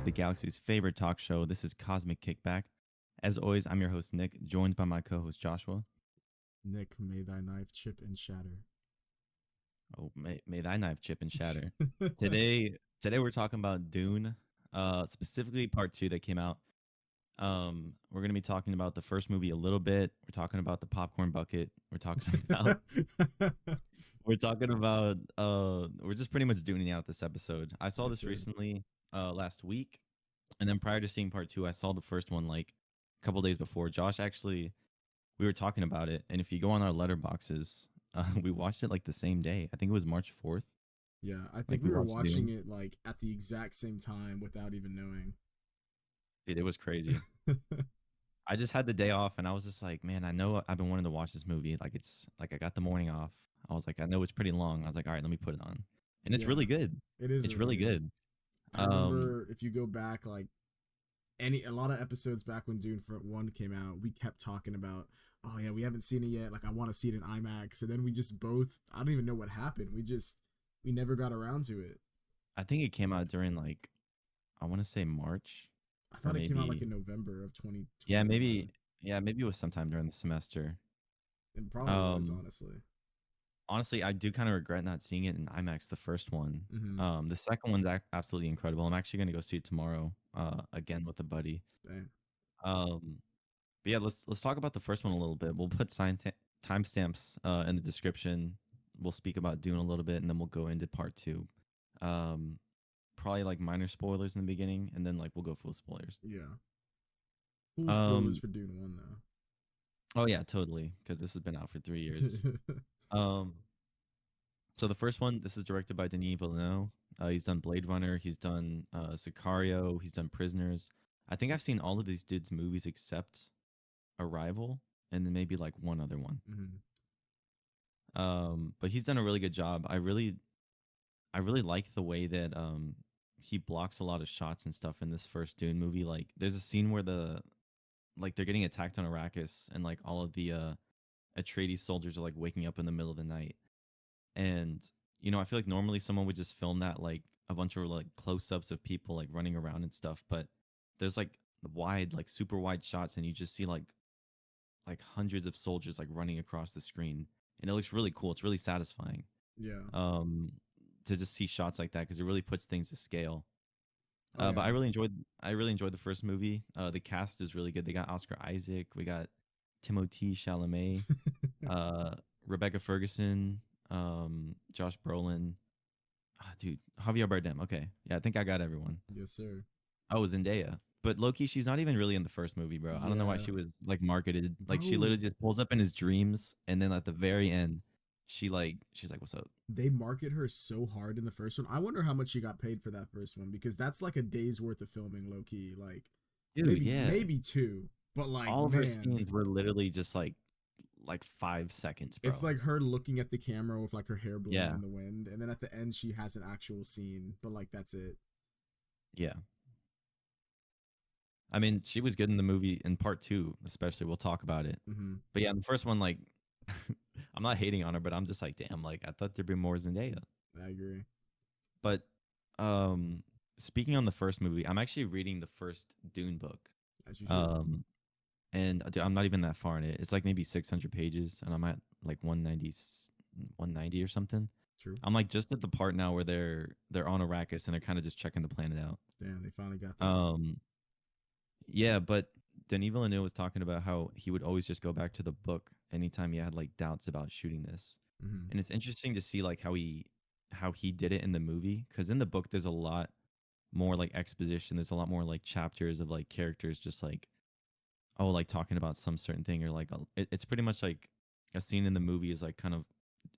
the galaxy's favorite talk show. This is Cosmic Kickback. As always, I'm your host, Nick, joined by my co host, Joshua. Nick, may thy knife chip and shatter. Oh, may thy knife chip and shatter. Today we're talking about Dune, specifically part two that came out. We're gonna be talking about the first movie a little bit. We're talking about the popcorn bucket. We're talking about we're just pretty much Duning out this episode. I saw this recently, last week, and then prior to seeing part two, I saw the first one like a couple days before. Josh actually, we were talking about it, and if you go on our letterboxes, we watched it like the same day. I think it was March 4th. Yeah, I think Like we were watched watching Dune. it like at the exact same time without even knowing. Dude, it was crazy. I just had the day off, and I was just like, man, I know I've been wanting to watch this movie. Like, it's like I got the morning off. I was like, I know it's pretty long. I was like, all right, let me put it on, and it's Yeah, really good. it is It's really really good. good. I remember if you go back like a lot of episodes back when Dune 1 came out, we kept talking about, oh yeah, we haven't seen it yet. Like I want to see it in IMAX, and then we just both, I don't even know what happened. We never got around to it. I think it came out during like, I want to say March, I or thought it came out like maybe in November of 2020. yeah, maybe it was sometime during the semester. It probably was, Um, honestly. Honestly, I do kind of regret not seeing it in IMAX. The first one, Mm-hmm. the second one's absolutely incredible. I'm actually gonna go see it tomorrow, again with a buddy. Dang. Um, but yeah, let's talk about the first one a little bit. We'll put timestamps in the description. We'll speak about Dune a little bit, and then we'll go into part two. Um, Probably like minor spoilers in the beginning, and then like we'll go full spoilers. Yeah. Full spoilers Um, for Dune 1 though. oh yeah, totally, because this has been out for 3 years. Um, so the first one, this is directed by Denis Villeneuve. He's done Blade Runner. He's done Sicario. He's done Prisoners. I think I've seen all of these dudes' movies except Arrival, and then maybe like one other one. Mm-hmm. But he's done a really good job. I really like the way that he blocks a lot of shots and stuff in this first Dune movie. Like there's a scene where they're getting attacked on Arrakis, and like all of the Atreides soldiers are like waking up in the middle of the night. And I feel like normally someone would just film that like a bunch of like close-ups of people like running around and stuff, but there's like wide, like super wide shots, and you just see like hundreds of soldiers like running across the screen, and it looks really cool. It's really satisfying Yeah. to just see shots like that, because it really puts things to scale. Oh But yeah. I really enjoyed the first movie. The cast is really good. They got Oscar Isaac, we got Timothée Chalamet, uh, Rebecca Ferguson, Josh Brolin, dude, Javier Bardem. Okay, yeah, I think I got everyone. Yes, sir. Oh, Zendaya. But Loki, she's not even really in the first movie, bro. I don't know why Yeah. she was like marketed. Like she Bro, literally just pulls up in his dreams, and then at the very end, she's like, "What's up?" they market her so hard in the first one. I wonder how much she got paid for that first one, because that's like a day's worth of filming, low key. Like Dude, maybe yeah. maybe two, but like All of her man, scenes were literally just like 5 seconds, it's bro. like her looking at the camera with like her hair blowing Yeah, in the wind, and then at the end she has an actual scene, but like that's it. yeah. I mean, she was good in the movie in part two, especially. We'll talk about it. Mm-hmm. But yeah, in the first one, like, I'm not hating on her, but I'm just like, damn, like I thought there'd be more Zendaya. I agree. But um, speaking on the first movie, I'm actually reading the first Dune book. As you should. Um, and dude, I'm not even that far in it. It's like maybe 600 pages, and I'm at like 190 or something. True. I'm like just at the part now where they're on Arrakis, and they're kind of just checking the planet out. Damn, they finally got that. Yeah, but Denis Villeneuve was talking about how he would always just go back to the book anytime he had like doubts about shooting this. Mm-hmm. And it's interesting to see like how he did it in the movie, because in the book there's a lot more like exposition. There's a lot more like chapters of like characters just like, oh, like talking about some certain thing, or like it's pretty much like a scene in the movie is like kind of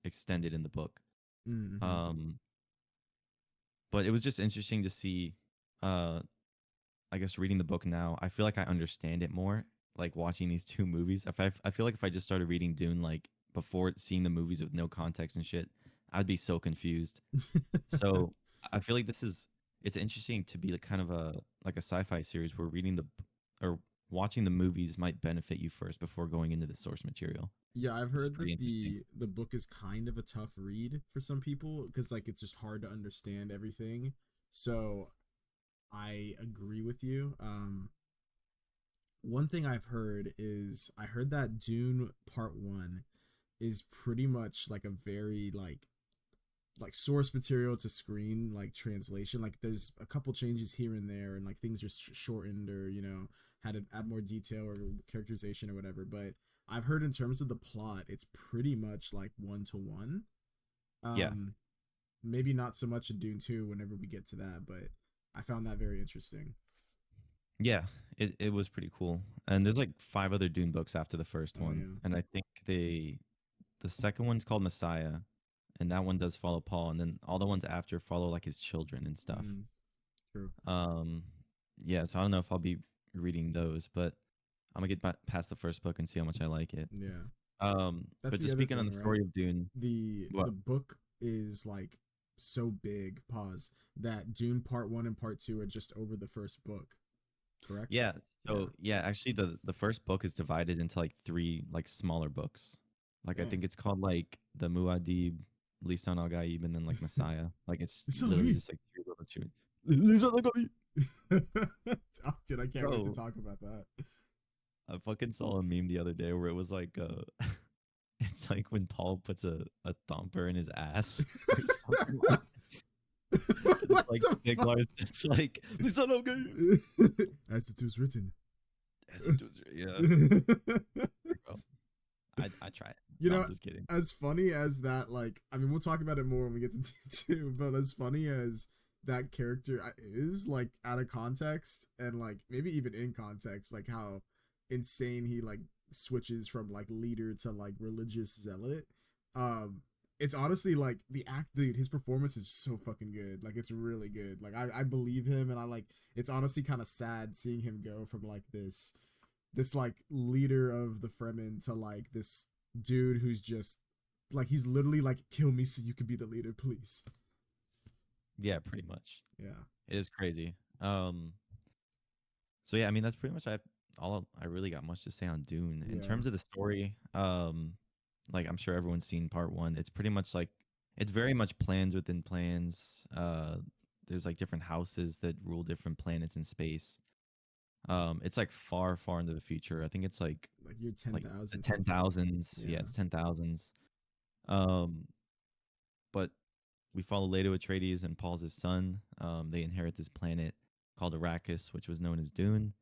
extended in the book. Mm-hmm. But it was just interesting to see. I guess reading the book now, I feel like I understand it more. Like watching these two movies, I feel like if I just started reading Dune like before seeing the movies with no context and shit, I'd be so confused. So I feel like it's interesting to be like kind of a sci-fi series where reading or watching the movies might benefit you first before going into the source material. Yeah, I've It's heard pretty that interesting. the book is kind of a tough read for some people, because like it's just hard to understand everything. So I agree with you. One thing I've heard is I heard that Dune Part One is pretty much like a very like source material to screen like translation. Like there's a couple changes here and there, and like things are shortened or had to add more detail or characterization or whatever. But I've heard in terms of the plot, it's pretty much like one to one. Yeah. Um, Maybe not so much in Dune 2 whenever we get to that, but I found that very interesting. Yeah, it was pretty cool. And there's like five other Dune books after the first Oh one, yeah. and I think the second one's called Messiah, and that one does follow Paul, and then all the ones after follow like his children and stuff. Mm, true. Um, yeah, so I don't know if I'll be reading those, but I'm gonna get past the first book and see how much I like it. Yeah. But That's just the other speaking on thing, the right? story of Dune, The what? book is like so big, pause, that Dune Part 1 and Part 2 are just over the first book, correct? Yeah, Yeah. so yeah, actually the first book is divided into like three like smaller books. Like I think Dang. it's called like the Muad'Dib, Lisan al Gaib, and then like Messiah. Like it's literally Sorry. just like three little children. Lisan al Gaib. Oh, dude, I can't wait to Bro, talk about that. I fucking saw a meme the other day where it was like it's like when Paul puts a thumper in his ass or something like it's What like the fuck? Figlar's just like Lisan al Gaib. As it was written. As it was, yeah. Bro, I try it. You No, know, I'm just kidding. as funny as that, like, I mean, we'll talk about it more when we get to two, but as funny as that character is, like, out of context and, like, maybe even in context, like, how insane he, like, switches from, like, leader to, like, religious zealot. Um, it's honestly, like, dude, his performance is so fucking good. Like, it's really good. Like, I believe him, and it's honestly kind of sad seeing him go from, like, this like leader of the Fremen to like this dude who's just like he's literally like kill me so you can be the leader, please. Yeah, pretty much. Yeah. It is crazy. So yeah, I mean that's pretty much I really got much to say on Dune. In Yeah. terms of the story, like I'm sure everyone's seen part one. It's pretty much like it's very much plans within plans. There's like different houses that rule different planets in space. It's like far, far into the future. I think it's Like you're like the 10,000 ten something. thousands. Yeah, Yeah. it's 10,000s. Um, but we follow Leto Atreides and Paul's his son. They inherit this planet called Arrakis, which was known as Dune.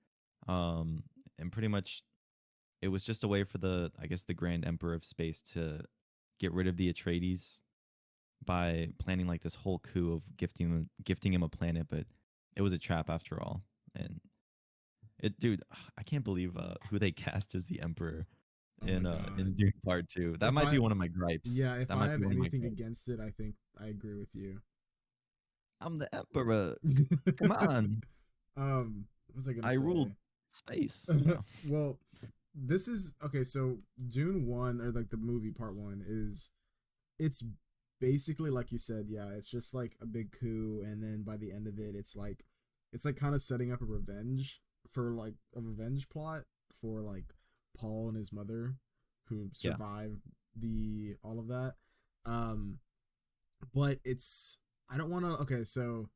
Um, and pretty much it was just a way for I guess, the Grand Emperor of Space to get rid of the Atreides by planning like this whole coup of gifting him a planet, but it was a trap after all. And dude, I can't believe who they cast as the Emperor Oh my in god. Dune Part Two. That If might be I one of my gripes. Yeah, if That I might be have one of my anything gripes. against it, I think I agree with you. I'm the Emperor. Come on, What was I gonna I ruled say? space. Well, this is okay. So Dune 1, or like the movie Part 1, is it's basically like you said. Yeah, it's just like a big coup, and then by the end of it, it's like kind of setting up a revenge plot for like Paul and his mother who Yeah, survived the all of that. Um, but it's I don't want to. Okay, so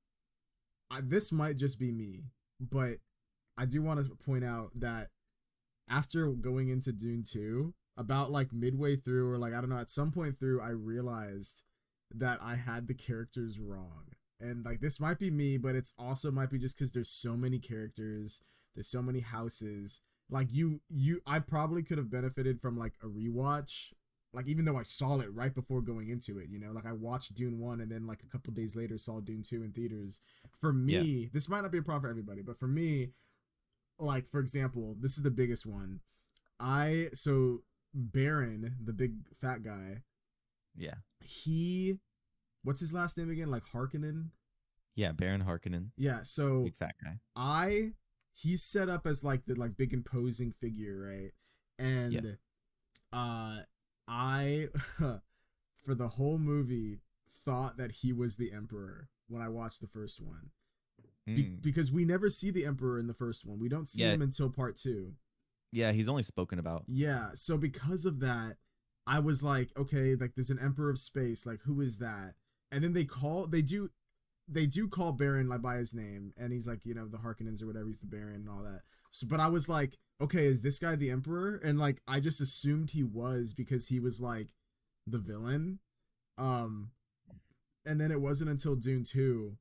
this might just be me, but I do want to point out that after going into Dune 2, about like midway through, or like I don't know, at some point through, I realized that I had the characters wrong. And like this might be me, but it's also might be just because there's so many characters, there's so many houses. Like I probably could have benefited from like a rewatch. Like even though I saw it right before going into it, like I watched Dune 1 and then like a couple days later saw Dune 2 in theaters. For yeah, me, this might not be a problem for everybody, but for me, like for example, this is the biggest one. So Baron, the big fat guy, yeah, he what's his last name again? Like Harkonnen? yeah. Baron Harkonnen, Yeah, so big fat guy. I he's set up as like the like big imposing figure, right? Yeah. And uh I for the whole movie thought that he was the emperor when I watched the first one. Mm. Because we never see the emperor in the first one. We don't see Yeah, him until part 2. yeah. He's only spoken about. Yeah, so because of that, I was like, okay, like there's an emperor of space, like who is that? And then they do they do call Baron like by his name, and he's like, the Harkonnens or whatever, he's the Baron and all that. So, but I was like, okay, is this guy the Emperor? And like, I just assumed he was because he was like the villain. Um, and then it wasn't until Dune 2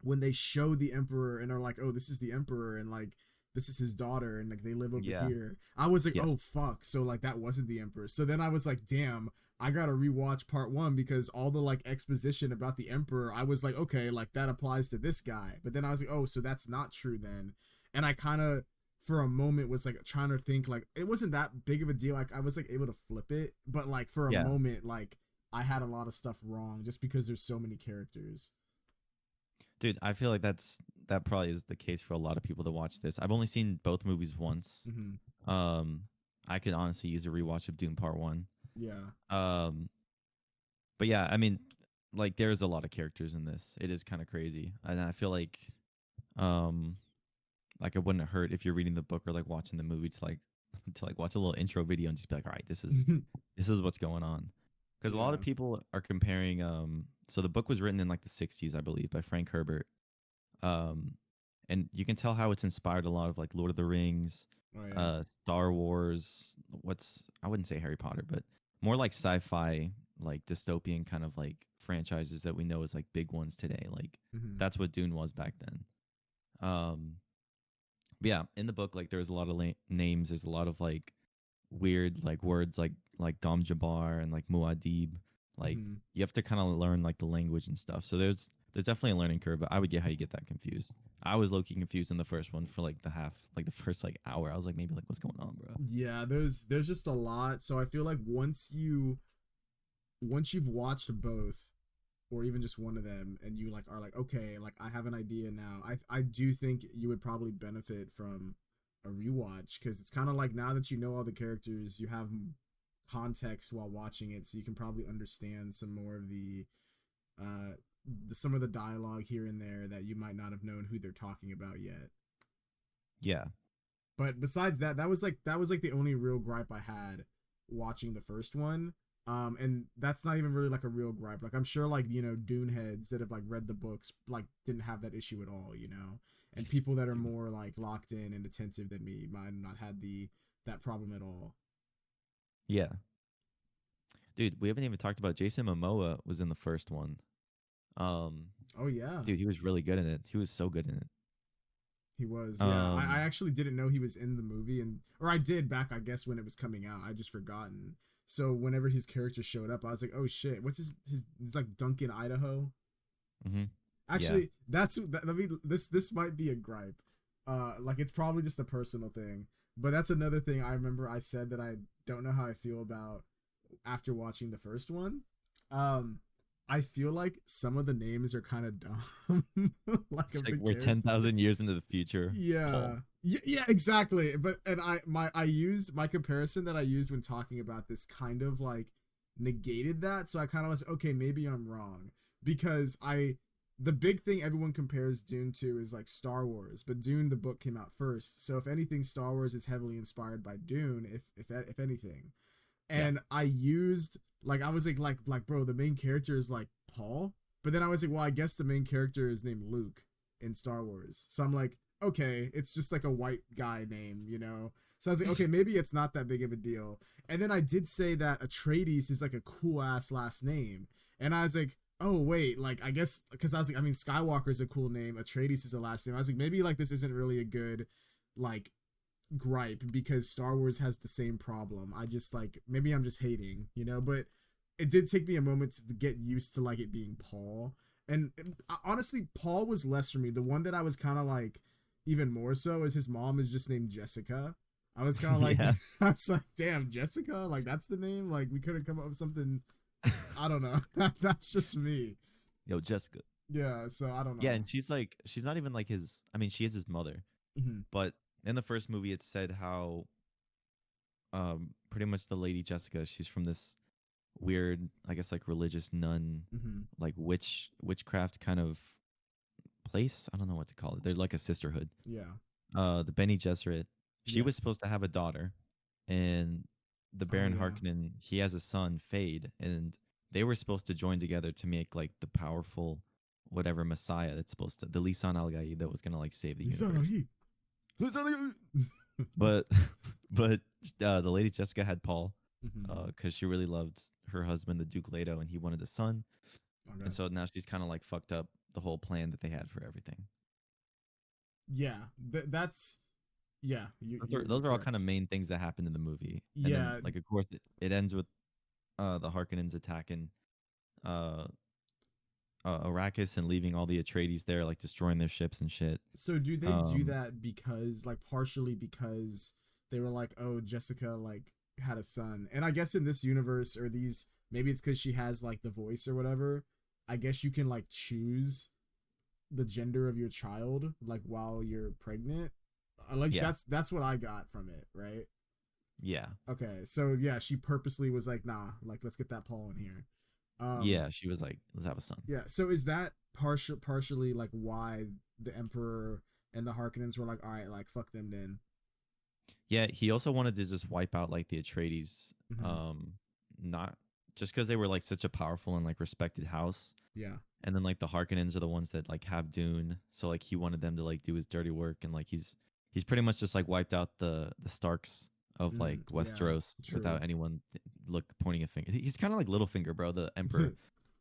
when they show the Emperor and are like, oh, this is the Emperor, and like this is his daughter, and like they live over Yeah. here. I was like, oh Yes. fuck, so like that wasn't the Emperor. So then I was like, damn, I gotta rewatch part one because all the like exposition about the Emperor, I was like, okay, like that applies to this guy. But then I was like, oh, so that's not true then. And I kind of for a moment was like trying to think like it wasn't that big of a deal. Like I was like able to flip it, but like for a Yeah. moment, like I had a lot of stuff wrong just because there's so many characters. Dude, I feel like that probably is the case for a lot of people that watch this. I've only seen both movies once. Mm-hmm. Um, I could honestly use a rewatch of Dune Part One. Yeah. Um, but yeah, I mean, like there's a lot of characters in this. It is kind of crazy, and I feel um, like it wouldn't hurt if you're reading the book or like watching the movie to like to like watch a little intro video and just be like, all right, this is what's going on. Because a lot Yeah. of people are comparing. So the book was written in like the '60s, I believe, by Frank Herbert. Um, and you can tell how it's inspired a lot of like Lord of the Rings, Oh yeah. Star Wars. What's I wouldn't say Harry Potter, but more like sci-fi, like dystopian kind of like franchises that we know as like big ones today. Like Mm-hmm. that's what Dune was back then. Um, but yeah, in the book, like there's a lot of names. There's a lot of like weird like words like Gom Jabbar and like Muad'Dib. Like Mm-hmm. you have to kind of learn like the language and stuff. So there's definitely a learning curve, but I would get how you get that confused. I was low key confused in the first one for like the first like hour. I was like, maybe like what's going on, bro? Yeah, there's just a lot. So I feel like once you've watched both or even just one of them and you like are like, okay, like I have an idea now. I do think you would probably benefit from a rewatch because it's kind of like now that you know all the characters, you have context while watching it, so you can probably understand some more of uh some of the dialogue here and there that you might not have known who they're talking about yet. Yeah, But besides that, that was like the only real gripe I had watching the first one. And that's not even really like a real gripe. Like I'm sure like, Dune heads that have like read the books like didn't have that issue at all, And people that are dude. more like locked in and attentive than me might not had that problem at all. Yeah, dude. We haven't even talked about Jason Momoa was in the first one. Um, Oh yeah. dude, he was really good in it. He was so good in it. He was, yeah. I Um, actually didn't know he was in the movie, or I did back, I guess, when it was coming out. I just forgotten. So whenever his character showed up, I was like, oh shit, what's his like Duncan Idaho? mhm. Yeah, Actually, let me this might be a gripe. Like it's probably just a personal thing, but that's another thing I remember I said that I don't know how I feel about after watching the first one. Um, I feel like some of the names are kind of dumb, like it's of like the we're ten characters. thousand years into the future, Yeah. Paul. Yeah, exactly. But and I used my comparison that I used when talking about this kind of like negated that. So I kind of was okay, maybe I'm wrong because I the big thing everyone compares Dune to is like Star Wars, but Dune the book came out first. So if anything, Star Wars is heavily inspired by Dune, if anything. Yeah, And I used like I was like bro, the main character is like Paul, but then I was like, well, I guess the main character is named Luke in Star Wars. So I'm like, okay, it's just like a white guy name. So I was like, okay, maybe it's not that big of a deal. And then I did say that Atreides is like a cool ass last name, and I was like, oh wait, like I guess because I was like, I mean, Skywalker is a cool name. Atreides is a last name. I was like, maybe like this isn't really a good like gripe because Star Wars has the same problem. I just like maybe I'm just hating, but it did take me a moment to get used to like it being Paul. And honestly, Paul was less for me. The one that I was kind of like even more so is his mom is just named Jessica. I was kind of like, yeah. I was like, damn, Jessica, like that's the name. Like we couldn't come up with something. I don't know. That's just me. Yo, Jessica. Yeah. So I don't Yeah, know. and she's not even like his. I mean, she is his mother, Mm-hmm. but in the first movie, it said how pretty much the lady Jessica, she's from this weird, I guess like religious nun, Mm-hmm. like witchcraft kind of place. I don't know what to call it. They're like a sisterhood. Yeah. The Benny Gesserit, she was Yes. supposed to have a daughter, and the Oh Baron yeah. Harkonnen, he has a son, Fade, and they were supposed to join together to make like the powerful. whatever Messiah that's supposed to, the Lisan Al Gaib that was gonna like save the Lisa universe. Lahib. Lisa Lahib. But but the lady Jessica had Paul, Mhm. because she really loved her husband, the Duke Leto, and he wanted a son, and Okay. so now she's kind of like fucked up the whole plan that they had for everything. Yeah, that's yeah. You're Those are all kind of correct. main things that happened in the movie, and then Yeah. like of course it ends with the Harkonnens attacking uh, Arrakis and leaving all the Atreides there, like destroying their ships and shit. So do they do Um, that because like partially because they were like, oh, Jessica like had a son, and I guess in this universe or these maybe it's because she has like the voice or whatever. I guess you can like choose the gender of your child like while you're pregnant. At least yeah, that's what I got from it, right? yeah, Okay, so yeah, she purposely was like, nah, like let's get that Paul in here. yeah. She was like, let's have a son. Yeah, so is that partially like why the Emperor and the Harkonnens were like, all right, like fuck them then? Yeah, he also wanted to just wipe out like the Atreides, Mm-hmm. um, not just because they were like such a powerful and like respected house, Yeah. and then like the Harkonnens are the ones that like have Dune, so like he wanted them to like do his dirty work, and like he's pretty much just like wiped out the Starks of like Yeah. Westeros True. without anyone look pointing a finger. He's kind of like Littlefinger, bro, the Emperor.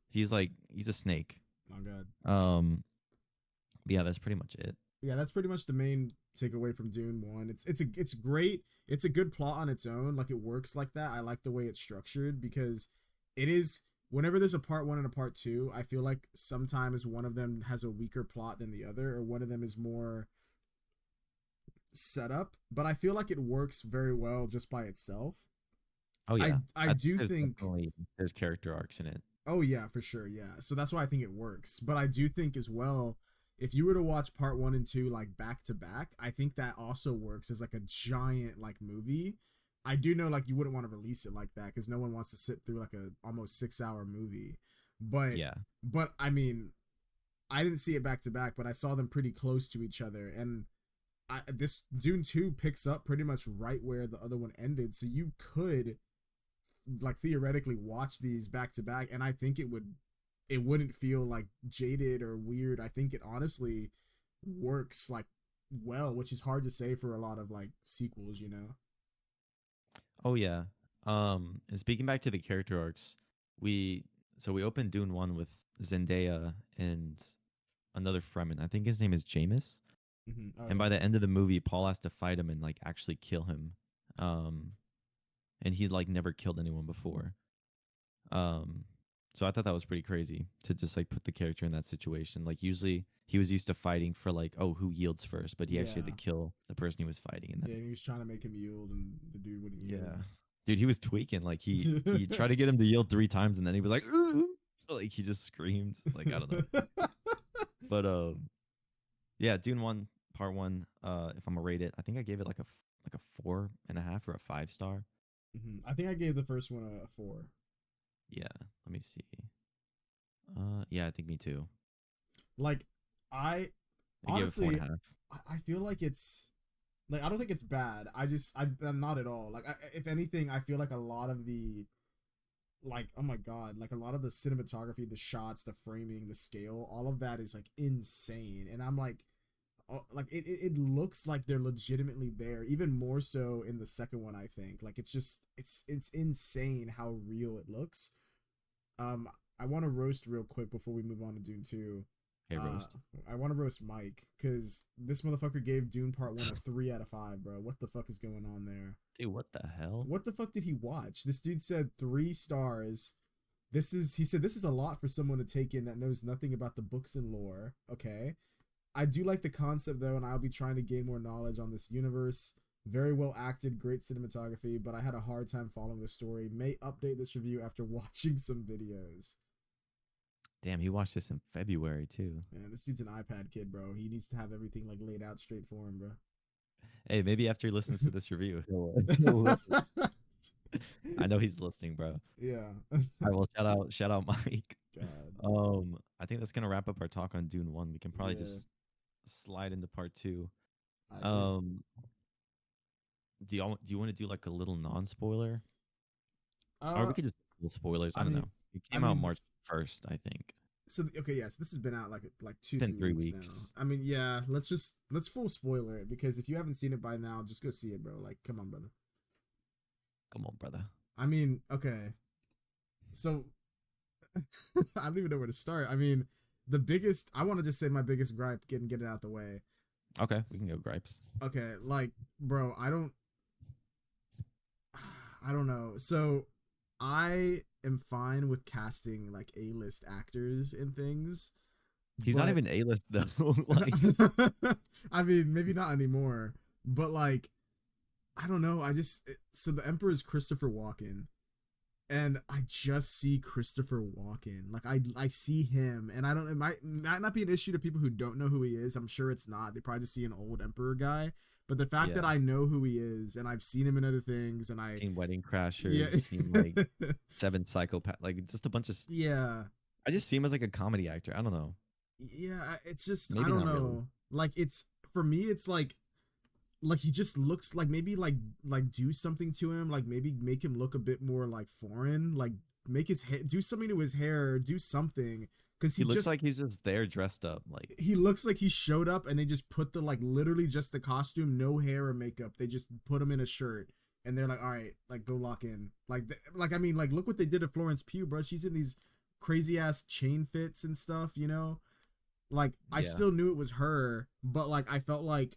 He's like he's a snake. My God. Um, yeah, that's pretty much it. Yeah, that's pretty much the main takeaway from Dune One. It's great. It's a good plot on its own. Like it works like that. I like the way it's structured because it is. Whenever there's a part one and a part two, I feel like sometimes one of them has a weaker plot than the other, or one of them is more set up. But I feel like it works very well just by itself. Oh I yeah, I I think do there's think definitely there's character arcs in it. Oh yeah, for sure. Yeah. So that's why I think it works. But I do think as well, if you were to watch part one and two like back to back, I think that also works as like a giant like movie. I do know like you wouldn't want to release it like that because no one wants to sit through like a almost 6 hour movie. But Yeah. I mean, I didn't see it back to back, but I saw them pretty close to each other. And this Dune 2 picks up pretty much right where the other one ended. So you could like theoretically watch these back to back and I think it wouldn't feel like jaded or weird. I think it honestly works like well, which is hard to say for a lot of like sequels, you know. Oh yeah. And speaking back to the character arcs, we we opened Dune 1 with Zendaya and another Fremen. I think his name is Jameis. Oh And yeah. by the end of the movie, Paul has to fight him and like actually kill him. Um and he like never killed anyone before. Um so I thought that was pretty crazy to just like put the character in that situation. Like usually he was used to fighting for like, oh, who yields first, but he actually had to Yeah. kill the person he was fighting, and Yeah, then and he was trying to make him yield and the dude wouldn't yield. yeah. Dude, he was tweaking. Like he tried to get him to yield 3 times and then he was like, "Ugh." Like he just screamed. Like I don't know. But yeah, Dune 1 part 1, if I'm gonna rate it, I think I gave it like like a 4.5 or a 5 star. I think I gave the first one a four. Yeah, let me see. Yeah, I think me too. Like I I gave it four and honestly a half. I feel like it's like I don't think it's bad. I'm not at all. Like if anything, I feel like a lot of the like oh my god, like a lot of the cinematography, the shots, the framing, the scale, all of that is like insane. And I'm like like it looks like they're legitimately there even more so in the second one. I think like it's just it's insane how real it looks. um I want to roast real quick before we move on to Dune 2. Okay, uh roast. I want to roast Mike because this motherfucker gave Dune Part 1 a 3 out of 5, bro. What the fuck is going on there? Dude, what the hell? What the fuck did he watch? This dude said 3 stars. He said this is a lot for someone to take in that knows nothing about the books and lore. Okay. I do like the concept though, and I'll be trying to gain more knowledge on this universe. Very well acted, great cinematography, but I had a hard time following the story. May update this review after watching some videos. Damn, he watched this in February too. Man, this dude's an iPad kid, bro. He needs to have everything like laid out straight for him, bro. Hey, maybe after he listens to this review, he'll listen. I know he's listening, bro. Yeah. All right, well, shout out Mike. God. I think that's gonna wrap up our talk on Dune 1. We can probably Yeah, just slide into part 2. I agree. Um, do you want to do like a little non spoiler, or Uh, we could just do spoilers? I I don't mean, know. It I came out mean, March 1st, I think. So okay, yes, this has been out like two, Been three three weeks now. weeks. I mean, yeah, let's full spoiler it because if you haven't seen it by now, just go see it, bro. Like, come on, brother. Come on, brother. I mean, okay, so I don't even know where to start. I mean, the biggest I want to just say my biggest gripe, get it out the way. Okay, we can go gripes. Okay, like, bro, I don't know. So I am fine with casting like A-list actors and things, He's not but even A-list though. Like, I mean, maybe not anymore, but like I don't know. So the Emperor is Christopher Walken, and I just see Christopher Walken. Like I see him, and I don't. It might not be an issue to people who don't know who he is. I'm sure it's not. They probably just see an old Emperor guy. But the fact that yeah, I know who he is, and I've seen him in other things, and seen Wedding yeah, Crashers, seen like Seven Psychopath, like just a bunch of. yeah, I just see him as like a comedy actor. I don't know. yeah. It's just I Maybe don't not really. know. Like it's for me, it's like he just looks like maybe like do something to him, like maybe make him look a bit more like foreign, like make his hair, do something to his hair, do something, because He looks like he's just there dressed up. Like, he looks like he showed up and they just put the like literally just the costume, no hair or makeup, they just put him in a shirt and they're like, all right, like go lock in, like I mean, like look what they did to Florence Pugh, bro. She's in these crazy ass chain fits and stuff, you know. Like I yeah, still knew it was her, but like I felt like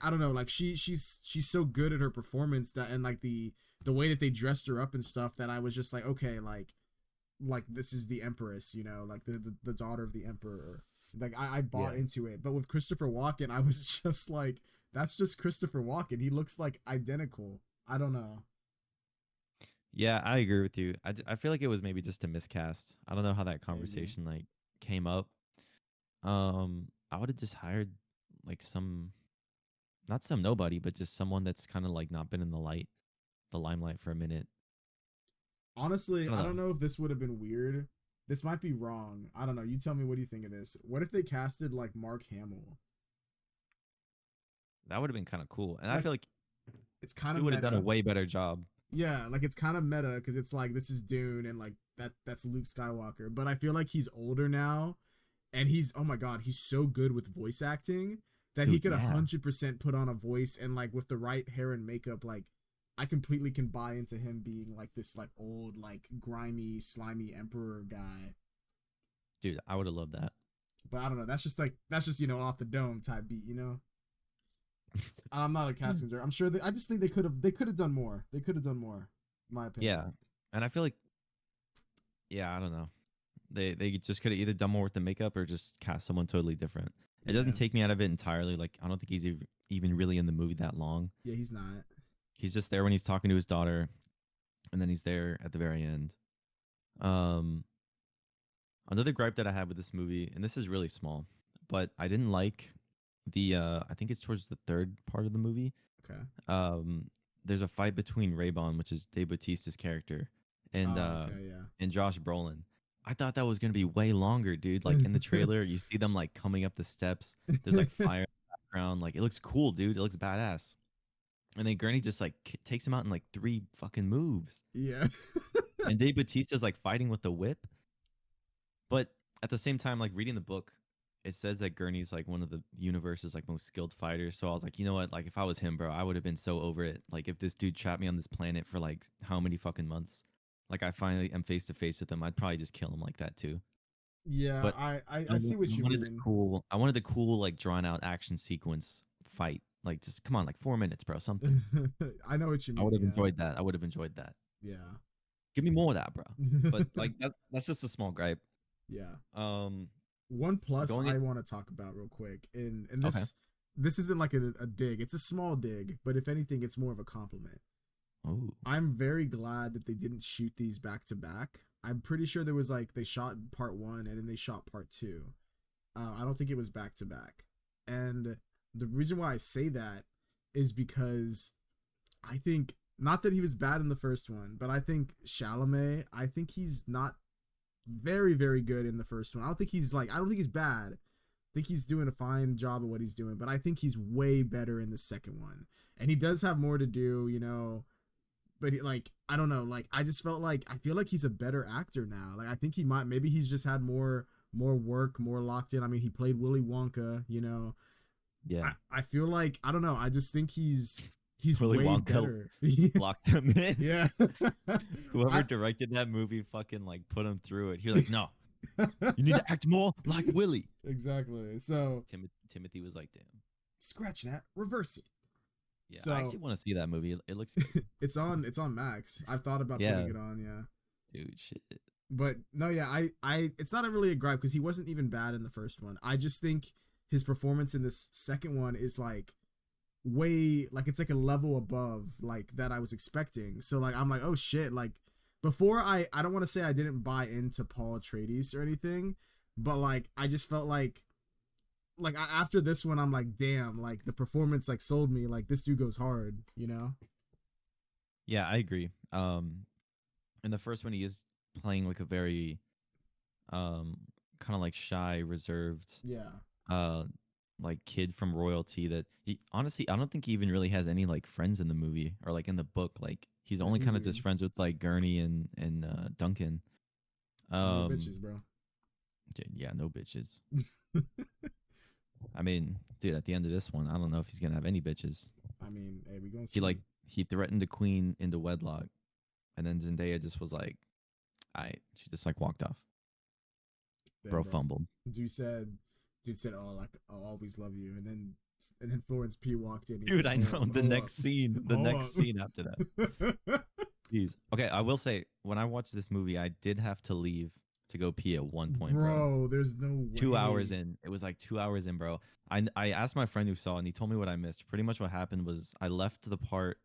I don't know, like she's so good at her performance that, and like the way that they dressed her up and stuff, that I was just like, okay, like this is the Empress, you know, like the daughter of the Emperor. Like I bought yeah, into it. But with Christopher Walken, I was just like, that's just Christopher Walken. He looks like identical. I don't know. yeah. I agree with you. I feel like it was maybe just a miscast. I don't know how that Maybe. conversation like came up. I would have just hired like some, not some nobody, but just someone that's kind of like not been in the limelight for a minute. Honestly, I don't I don't know. know if this would have been weird. This might be wrong. I don't know. You tell me, what do you think of this? What if they casted like Mark Hamill? That would have been kind of cool, and I Like feel like it's kind he of would have done a meta. way better job. Yeah, like it's kind of meta because it's like this is Dune and like that's Luke Skywalker. But I feel like he's older now, and he's, oh my god, he's so good with voice acting that he Dude, could yeah. 100% put on a voice, and like with the right hair and makeup, like I completely can buy into him being like this like old like grimy slimy emperor guy. Dude, I would have loved that. But I don't know. That's just off the dome type beat. You know, I'm not a Mm. casting director. I'm sure I just think they could have done more. They could have done more, in my Yeah, opinion. and I feel like, yeah, I don't know. They just could have either done more with the makeup or just cast someone totally different. It doesn't Yeah, take me out of it entirely. Like, I don't think he's even really in the movie that long. yeah, he's not. He's just there when he's talking to his daughter, and then he's there at the very end. Um, Another gripe that I have with this movie, and this is really small, but I didn't like the I think it's towards the third part of the movie. Okay. Um there's a fight between Raybon, which is Dave Bautista's character, and Oh, okay, yeah. Josh Brolin. I thought that was gonna be way longer, dude. Like in the trailer, you see them like coming up the steps. There's like fire in the background. Like it looks cool, dude. It looks badass. And then Gurney just like takes him out in like three fucking moves. Yeah. And Dave Bautista's like fighting with the whip. But at the same time, like reading the book, it says that Gurney's like one of the universe's like most skilled fighters. So I was like, you know what? Like if I was him, bro, I would have been so over it. Like if this dude trapped me on this planet for like how many fucking months, like I finally am face to face with him, I'd probably just kill him like that too. Yeah, But I see what you mean. I wanted the cool like drawn out action sequence fight. Like just come on, like 4 minutes, bro, something. I know what you I would mean. have Yeah. enjoyed that. I would have enjoyed that. Yeah. Give me more of that, bro. But like that's just a small gripe. Yeah. Um, One plus going I it. want to talk about real quick, and Okay. this isn't like a dig. It's a small dig, but if anything, it's more of a compliment. Oh, I'm very glad that they didn't shoot these back to back. I'm pretty sure there was like they shot part one and then they shot part two. I don't think it was back to back. And the reason why I say that is because I think, not that he was bad in the first one, but I think Chalamet, I think he's not very, very good in the first one. I don't think he's bad. I think he's doing a fine job of what he's doing, but I think he's way better in the second one. And he does have more to do, but like I don't know, like I just felt like I feel like he's a better actor now. Like I think he might, maybe he's just had more work, more locked in. I mean, he played Willy Wonka, you know. Yeah. I feel like I don't know. I just think he's Willy way Wonka better. locked him in. Yeah. Whoever I directed that movie fucking like put him through it. He was like, no, you need to act more like Willy. exactly. So Timothy was like, damn. scratch that, reverse it. Yeah, I So actually want to see that movie. It looks good. it's on Max. I've thought about Yeah, putting it on, yeah. dude, shit. But no, yeah, I it's not really a gripe because he wasn't even bad in the first one. I just think his performance in this second one is like way, like it's like a level above like that I was expecting. So like I'm like, oh shit, like before I don't want to say I didn't buy into Paul Atreides or anything, but like I just felt like after this one I'm like, damn, like the performance like sold me, like this dude goes hard, you know? Yeah, I agree. In the first one, he is playing like a very kind of like shy, reserved, Yeah. uh, like kid from royalty that he honestly I don't think he even really has any like friends in the movie or like in the book. Like he's only kind of just Mm-mm. friends with like Gurney and Duncan. No Um, bitches, bro. yeah, no bitches. I mean, dude, at the end of this one, I don't know if he's gonna have any bitches. I mean, hey, we gonna He like see. he threatened the queen into wedlock, and then Zendaya just was like, "I." She just like walked off. Damn, Bro bro. fumbled. Dude said, "Oh, like I'll always love you," and then Florence P walked in. He Dude, said, I "Hold know up, the hold up, next scene. The next hold scene after that. up." Jeez. Okay, I will say when I watched this movie, I did have to leave to go pee at one point, bro. Bro, there's no 2 hours way. in. It was like 2 hours in, bro. I asked my friend who saw it, and he told me what I missed. Pretty much what happened was I left the part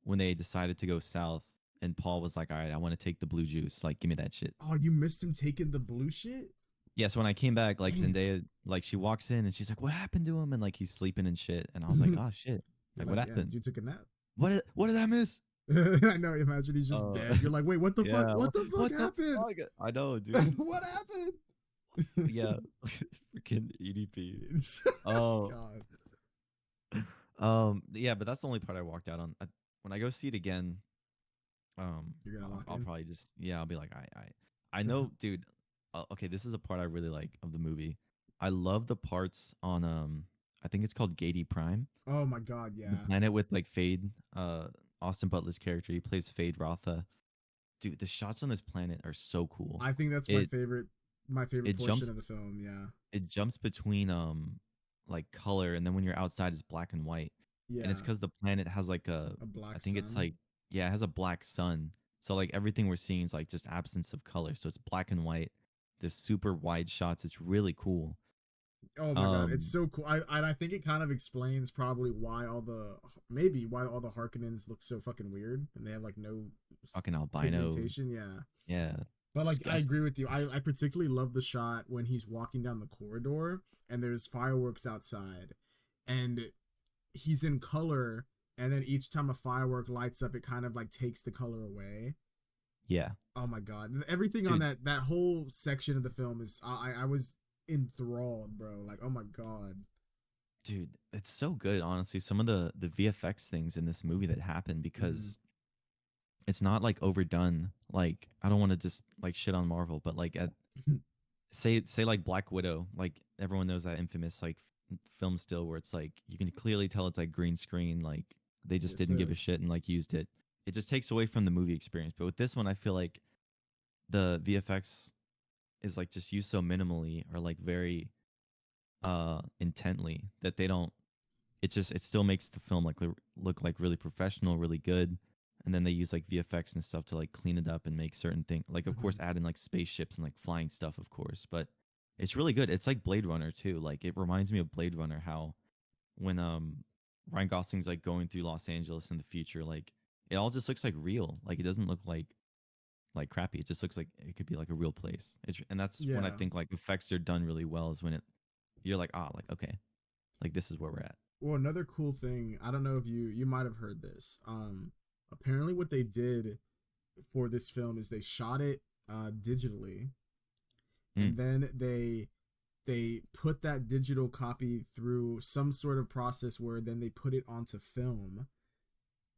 when they decided to go south, and Paul was like, "All right, I want to take the blue juice. Like, give me that shit." Oh, you missed him taking the blue shit? Yeah, so when I came back, like Damn. Zendaya, like she walks in and she's like, "What happened to him?" And like he's sleeping and shit. And I was like, "Oh shit! You're Like what like, yeah, happened? dude took a nap. What did I miss?" I know. Imagine he's just Uh, dead. You're like, wait, what the fuck? yeah. What the fuck What the happened? fuck? I know, dude. What happened? Yeah, freaking EDP. Oh, God. yeah, but that's the only part I walked out on. When I go see it again, You're gonna lock I'll in. probably just yeah, I'll be like, I know, dude. Okay, this is a part I really like of the movie. I love the parts on I think it's called Gady Prime, Oh my God, the yeah. planet with like Fade, Austin Butler's character. He plays Fade Rotha. Dude, the shots on this planet are so cool. I think that's It my favorite it portion jumps of the film. Yeah. it jumps between like color, and then when you're outside it's black and white, and it's Yeah. because the planet has like A I black think it's sun. like yeah, it has a black sun, so like everything we're seeing is like just absence of color, so it's black and white. There's super wide shots. It's really cool. Oh my God, it's um so cool. I think it kind of explains probably why maybe why all the Harkonnens look so fucking weird and they have like no Fucking albino. pigmentation. Yeah. Yeah, But like I disgusting. agree with you. I particularly love the shot when he's walking down the corridor and there's fireworks outside and he's in color, and then each time a firework lights up it kind of like takes the color away. Yeah, Oh my God. Everything on dude, that whole section of the film is I was enthralled, bro. Like, oh my God. it's so good, honestly. Some of the VFX things in this movie that happen Mm-hmm. because it's not like overdone. Like I don't want to just like shit on Marvel, but like at say like Black Widow, like everyone knows that infamous like film still where it's like you can clearly tell it's like green screen, like they just Yes, didn't give a sir. shit and like used it. It just takes away from the movie experience. But with this one, I feel like the VFX is like just used so minimally or like very intently that they don't it still makes the film like look like really professional, really good. And then they use like VFX and stuff to like clean it up and make certain things. Like of course Mhm. add in like spaceships and like flying stuff, of course, but it's really good. It's like Blade Runner too. Like it reminds me of Blade Runner how when Ryan Gosling's like going through Los Angeles in the future, like it all just looks like real. Like it doesn't look like crappy. It just looks like it could be like a real place. And that's when I Yeah. think like effects are done really well is when you're like, ah, like okay, like this is where we're at. Well, another cool thing, I don't know if you might have heard this. Apparently what they did for this film is they shot it digitally, and Mm, then they put that digital copy through some sort of process where then they put it onto film,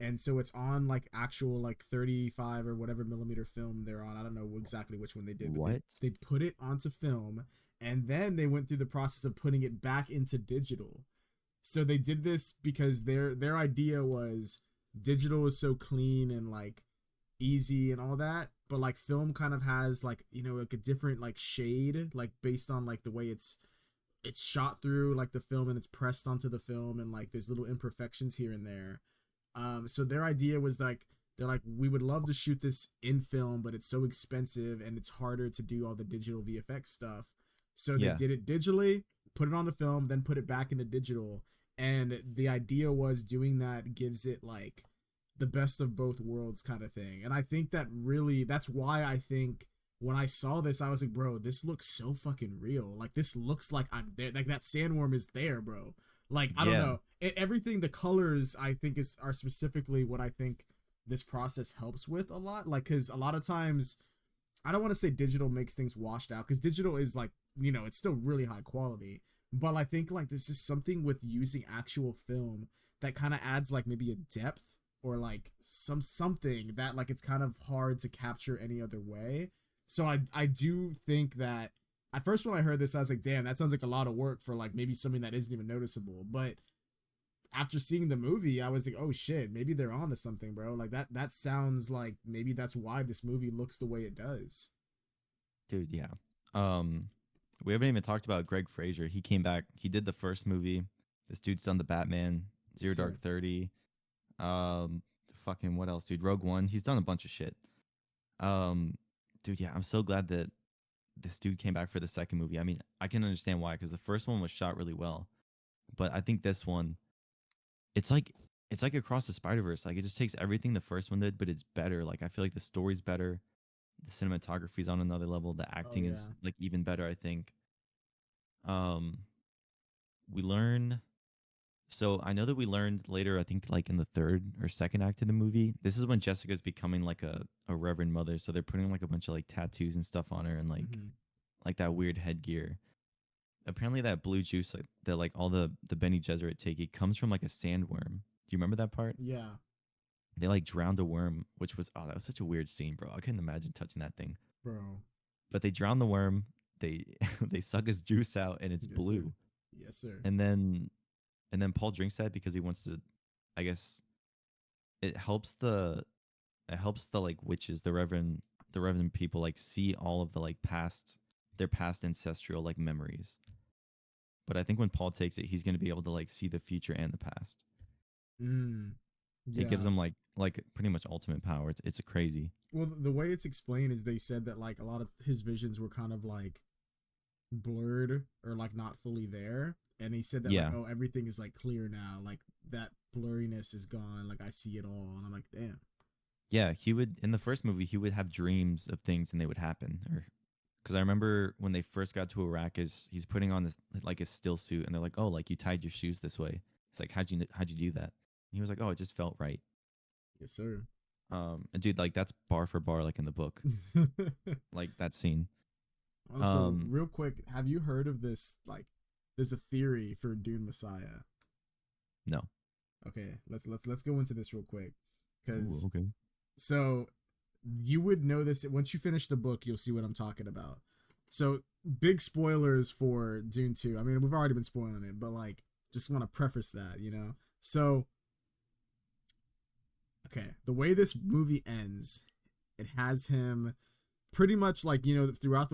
and so it's on like actual like 35 or whatever millimeter film they're on. I don't know exactly which one they did, but What? they put it onto film, and then they went through the process of putting it back into digital. So they did this because their idea was digital is so clean and like easy and all that, but like film kind of has like, you know, like a different like shade, like based on like the way it's shot through like the film and it's pressed onto the film, and like there's little imperfections here and there. So their idea was like, they're like, we would love to shoot this in film, but it's so expensive and it's harder to do all the digital VFX stuff. So they Yeah. did it digitally, put it on the film, then put it back into digital. And the idea was doing that gives it like the best of both worlds kind of thing. And I think that really, that's why I think when I saw this, I was like, bro, this looks so fucking real. Like, this looks like I'm there. Like, that sandworm is there, bro. Like, I don't Yeah. know. Everything, the colors, I think are specifically what I think this process helps with a lot. Like, because a lot of times, I don't want to say digital makes things washed out, because digital is like, you know, it's still really high quality. But I think like there's just something with using actual film that kind of adds like maybe a depth or like something that like it's kind of hard to capture any other way. So I do think that at first when I heard this, I was like, damn, that sounds like a lot of work for like maybe something that isn't even noticeable. But after seeing the movie, I was like, oh shit, maybe they're on to something, bro. Like that sounds like maybe that's why this movie looks the way it does. Dude, yeah. Um, we haven't even talked about Greg Fraser. He came back. He did the first movie. This dude's done the Batman, Yes, Zero sir. Dark 30. Um, fucking what else, dude? Rogue One. He's done a bunch of shit. Um, dude, yeah, I'm so glad that this dude came back for the second movie. I mean, I can understand why, because the first one was shot really well, but I think this one, it's like it's like across the Spider Verse. Like it just takes everything the first one did, but it's better. Like I feel like the story's better, the cinematography's on another level, the Oh acting yeah, is like even better. I think. Um, we learn. So I know that we learned later. I think like in the third or second act of the movie, this is when Jessica's becoming like a reverend mother. So they're putting like a bunch of like tattoos and stuff on her, and mm-hmm. like that weird headgear. Apparently, that blue juice like, that like all the Benny Gesserit take, it comes from like a sandworm. Do you remember that part? Yeah, They like drowned a worm, which was, oh, that was such a weird scene, bro. I couldn't imagine touching that thing. bro. But they drown the worm. They they suck his juice out, and it's Yes, sir. blue. Yes, sir. And then Paul drinks that because he wants to. I guess it helps the like witches, the reverend people like see all of the like past their past ancestral like memories. But I think when Paul takes it, he's gonna be able to like see the future and the past. Mm, It gives yeah. him like pretty much ultimate power. It's crazy. Well, the way it's explained is they said that like a lot of his visions were kind of like blurred or like not fully there, and he said that like, Yeah. oh, everything is like clear now, like that blurriness is gone, like I see it all, and I'm like, damn. Yeah, he would in the first movie he would have dreams of things and they would happen. Or because I remember when they first got to Arrakis, he's putting on this like a still suit, and they're like, "Oh, like you tied your shoes this way." It's like, how'd you do that?" And he was like, "Oh, it just felt right." Yes, sir. And dude, like that's bar for bar, like in the book, like that scene. Also, Um, real quick, have you heard of this? Like, there's a theory for Dune Messiah. no. Okay, let's go into this real quick, Ooh, because okay. so you would know this once you finish the book. You'll see what I'm talking about. So big spoilers for Dune 2. I mean, we've already been spoiling it, but like, just want to preface that, you know. So okay, the way this movie ends, it has him pretty much like, you know, throughout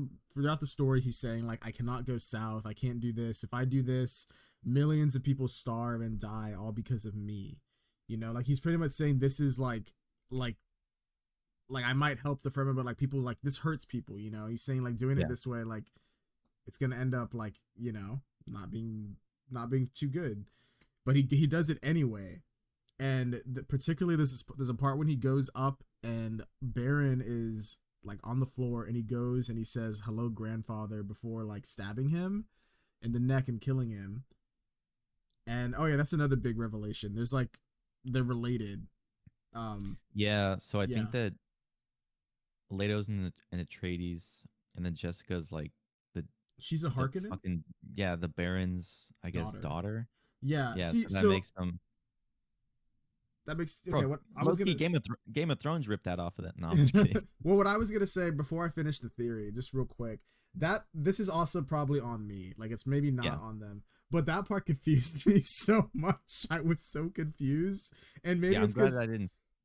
the story he's saying like, I cannot go south, I can't do this. If I do this, millions of people starve and die all because of me. You know, like he's pretty much saying this is like like I might help the firman, but like people like this hurts people, you know. He's saying like doing it Yeah. this way, like it's gonna end up like, you know, not being too good. But he does it anyway. And particularly there's a part when he goes up and Baron is like on the floor, and he goes and he says hello grandfather before like stabbing him in the neck and killing him. And oh yeah, that's another big revelation. There's like they're related. Yeah. So I Yeah, think that Leto's in the Atreides, and then Jessica's like the she's a the Harkonnen fucking yeah the Baron's I guess daughter. daughter. Yeah, Yeah. see, So that so makes them. that makes okay. Bro, What I was Loki, gonna Game of Thrones ripped that off of that. No, I'm just kidding. well, what I was gonna say before I finish the theory, just real quick, that this is also probably on me. Like it's maybe Yeah, not on them, but that part confused me so much. I was so confused, and maybe yeah. it's because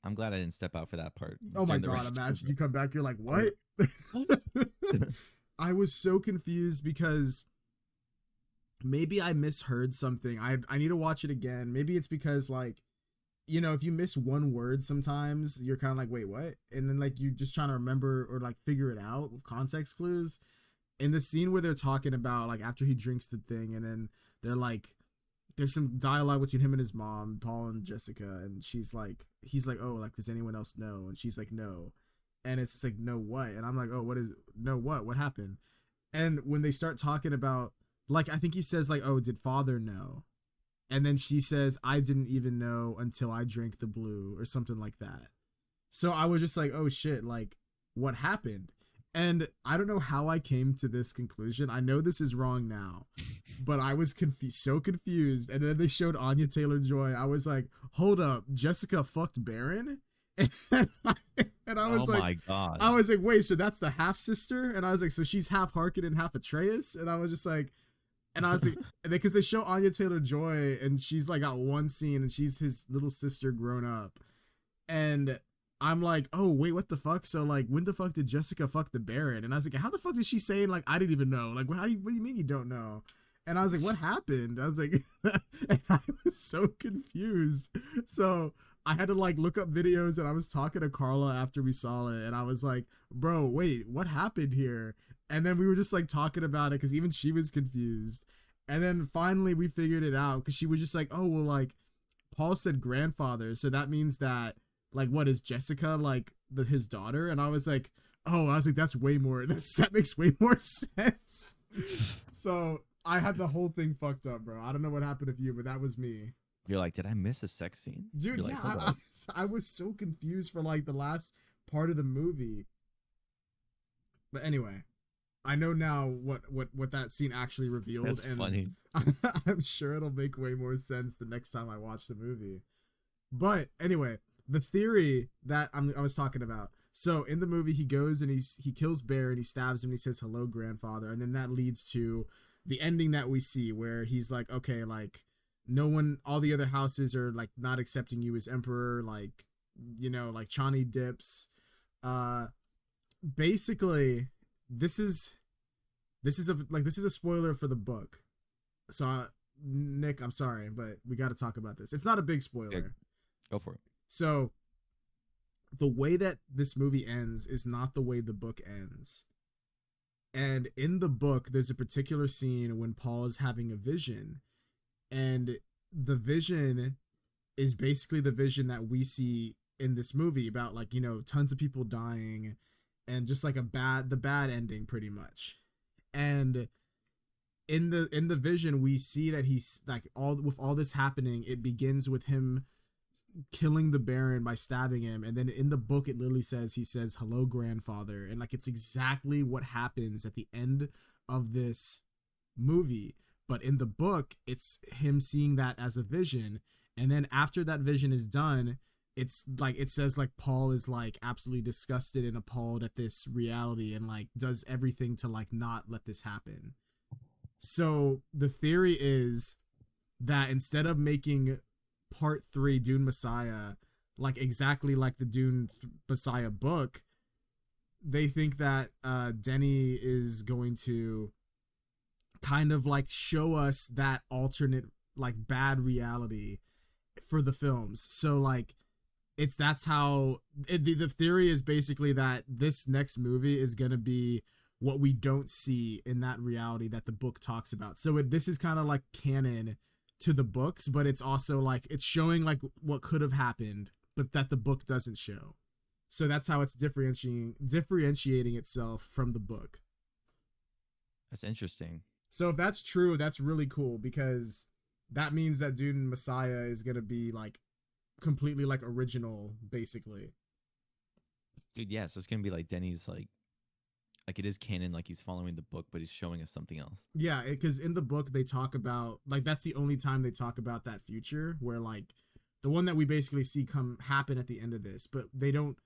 I'm glad I didn't step out for that part oh my during the god, rest of imagine you come back, you're like, what? it. I was so confused because maybe I misheard something. I need to watch it again. Maybe it's because like if you miss one word sometimes you're kind of like, wait, what? And then like you're just trying to remember or like figure it out with context clues. In the scene where they're talking about like after he drinks the thing and then they're like there's some dialogue between him and his mom, Paul and Jessica, and he's like, oh, like does anyone else know? And she's like, no. And it's just like, no what? And I'm like, oh, what is no what happened? And when they start talking about like I think he says like, oh, did father know? And then she says, I didn't even know until I drank the blue or something like that. So I was just like, oh shit, like what happened? And I don't know how I came to this conclusion. I know this is wrong now, but I was so confused. And then they showed Anya Taylor-Joy. I was like, hold up, Jessica fucked Baron? And I Oh was like, my god. wait, so that's the half sister? And I was like, so she's half Harkonnen and half Atreus? And I was just like, and I was like, because they show Anya Taylor-Joy and she's like got one scene and she's his little sister grown up. And I'm like, oh, wait, what the fuck? So like, when the fuck did Jessica fuck the Baron? And I was like, how the fuck is she saying like, I didn't even know? Like, what do you mean you don't know? And I was like, what happened? I was like, and I was so confused. So I had to like look up videos and I was talking to Carla after we saw it. And I was like, bro, wait, what happened here? And then we were just like talking about it because even she was confused. And then finally we figured it out because she was just like, oh, well, like Paul said grandfather. So that means that like, what is Jessica like his daughter? And I was like, that's way more. That makes way more sense. So I had the whole thing fucked up, bro. I don't know what happened with you, but that was me. You're like, did I miss a sex scene? Dude, You're yeah, like, hold on. I was so confused for like the last part of the movie. But anyway, I know now what that scene actually revealed. That's and funny. I'm sure it'll make way more sense the next time I watch the movie. But anyway, the theory that I was talking about. So in the movie, he goes and he kills Bear and he stabs him and he says, hello, grandfather. And then that leads to the ending that we see where he's like, okay, like no one, all the other houses are like not accepting you as emperor. Like, like Chani dips. Basically this is a spoiler for the book. So Nick, I'm sorry, but we got to talk about this. It's not a big spoiler. Yeah, go for it. So the way that this movie ends is not the way the book ends. And in the book, there's a particular scene when Paul is having a vision. And the vision is basically the vision that we see in this movie about like, tons of people dying and just like the bad ending pretty much. And in the vision, we see that he's like with all this happening, it begins with him killing the Baron by stabbing him, and then in the book it literally says he says hello grandfather, and like it's exactly what happens at the end of this movie. But in the book it's him seeing that as a vision, and then after that vision is done, it's like it says like Paul is like absolutely disgusted and appalled at this reality and like does everything to like not let this happen. So the theory is that instead of making part 3 Dune Messiah like exactly like the Dune Messiah book, they think that Denis is going to kind of like show us that alternate like bad reality for the films. So like that's how the theory is basically that this next movie is going to be what we don't see in that reality that the book talks about. So this is kind of like canon to the books, but it's also like it's showing like what could have happened but that the book doesn't show. So that's how it's differentiating itself from the book. That's interesting. So if that's true, that's really cool because that means that Dune Messiah is going to be like completely like original basically. Dude, yeah, so it's gonna be like Denny's like it is canon, like he's following the book, but he's showing us something else. Yeah, because in the book they talk about like that's the only time they talk about that future where like the one that we basically see come happen at the end of this, but they don't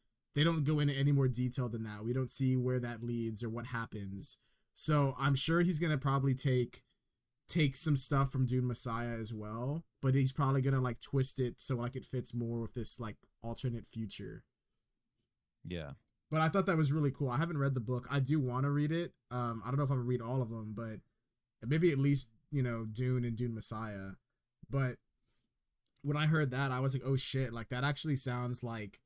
go into any more detail than that. We don't see where that leads or what happens. So I'm sure he's gonna probably take some stuff from Dune Messiah as well, but he's probably gonna like twist it so like it fits more with this like alternate future. Yeah. But I thought that was really cool. I haven't read the book. I do want to read it. I don't know if I'm gonna read all of them, but maybe at least Dune and Dune Messiah. But when I heard that, I was like, oh shit, like that actually sounds like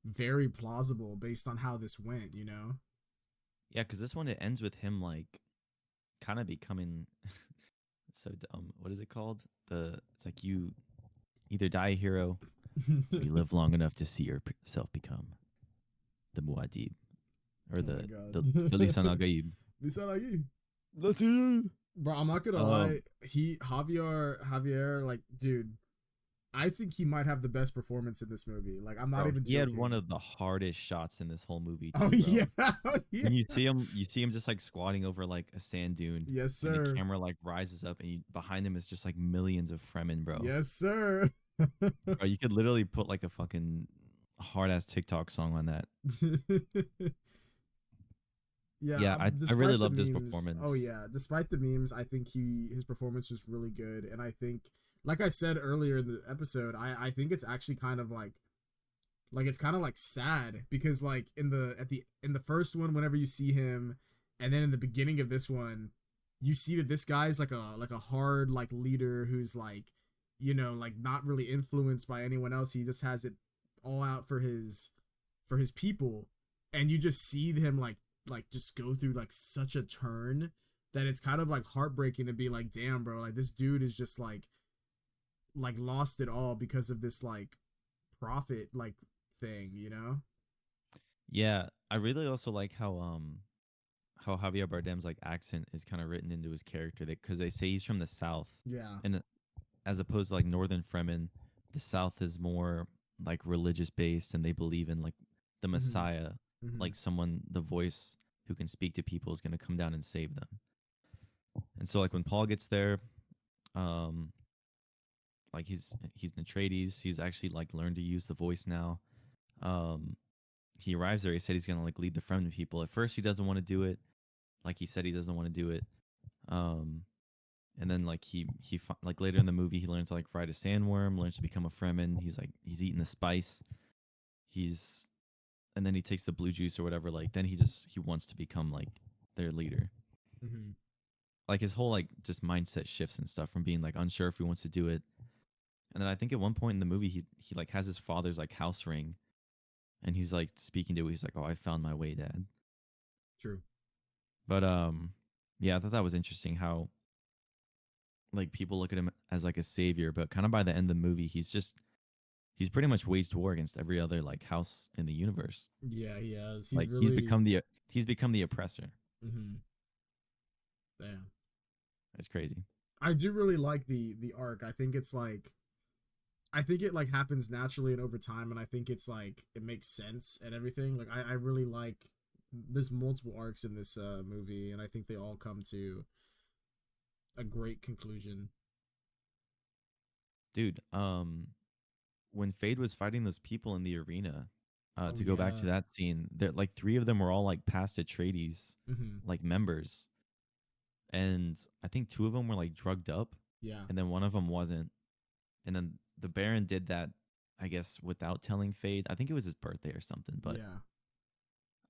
very plausible based on how this went. Yeah, because this one, it ends with him like kind of becoming it's so dumb. What is it called? It's like you either die a hero or you live long enough to see yourself become the Muad'Dib or Oh my the god. Lisan al Gaib. Lisa like That's it. bro, I'm not gonna lie. Javier, like, dude, I think he might have the best performance in this movie. Like, I'm not Bro, even he had joking. one of the hardest shots in this whole movie Oh too, bro. yeah, oh, yeah. And you see him just like squatting over like a sand dune, Yes, and the sir. camera like rises up, and behind him is just like millions of Fremen, bro. Yes, sir. Bro, you could literally put like a fucking hard ass TikTok song on that. Yeah, Yeah, I really despite the love this memes. Oh performance. yeah, despite the memes, I think his performance was really good, and I think, like I said earlier in the episode, I think it's actually kind of like it's kind of like sad because like in the first one, whenever you see him, and then in the beginning of this one, you see that this guy's like a hard like leader who's like like not really influenced by anyone else. He just has it all out for his people, and you just see him like just go through like such a turn that it's kind of like heartbreaking to be like, damn, bro, like this dude is just like lost it all because of this like profit like thing. Yeah, I really also like how Javier Bardem's like accent is kind of written into his character, because they say he's from the South, Yeah. and as opposed to like Northern Fremen, the South is more like religious based, and they believe in like the Mm-hmm. Messiah, Mm-hmm. like someone, the voice who can speak to people is going to come down and save them. And so like when Paul gets there, um, like he's an Atreides, he's actually like learned to use the voice now. Um, he arrives there. He said he's gonna like lead the Fremen people. At first, he doesn't want to do it. Like he said, he doesn't want to do it. Um, and then like like later in the movie, he learns to like ride a sandworm, learns to become a Fremen. He's eating the spice. He's and then he takes the blue juice or whatever. Like then he wants to become like their leader. Mm-hmm. Like his whole like just mindset shifts and stuff from being like unsure if he wants to do it. And then I think at one point in the movie, he like has his father's like house ring, and he's like speaking to it. He's like, "Oh, I found my way, Dad." True. But yeah, I thought that was interesting how like people look at him as like a savior, but kind of by the end of the movie, he's pretty much waged war against every other like house in the universe. Yeah, he has. He's Like really. he's become the oppressor. Mm-hmm. Damn. It's crazy. I do really like the arc. I think it like happens naturally and over time, and I think it's like it makes sense and everything. Like I really like there's multiple arcs in this movie, and I think they all come to a great conclusion. Dude, when Fade was fighting those people in the arena, Oh to go back to yeah. that scene, that like three of them were all like past Atreides, Mm-hmm. like members, and I think two of them were like drugged up, Yeah. and then one of them wasn't. And then the Baron did that, I guess, without telling Fade. I think it was his birthday or something, but Yeah.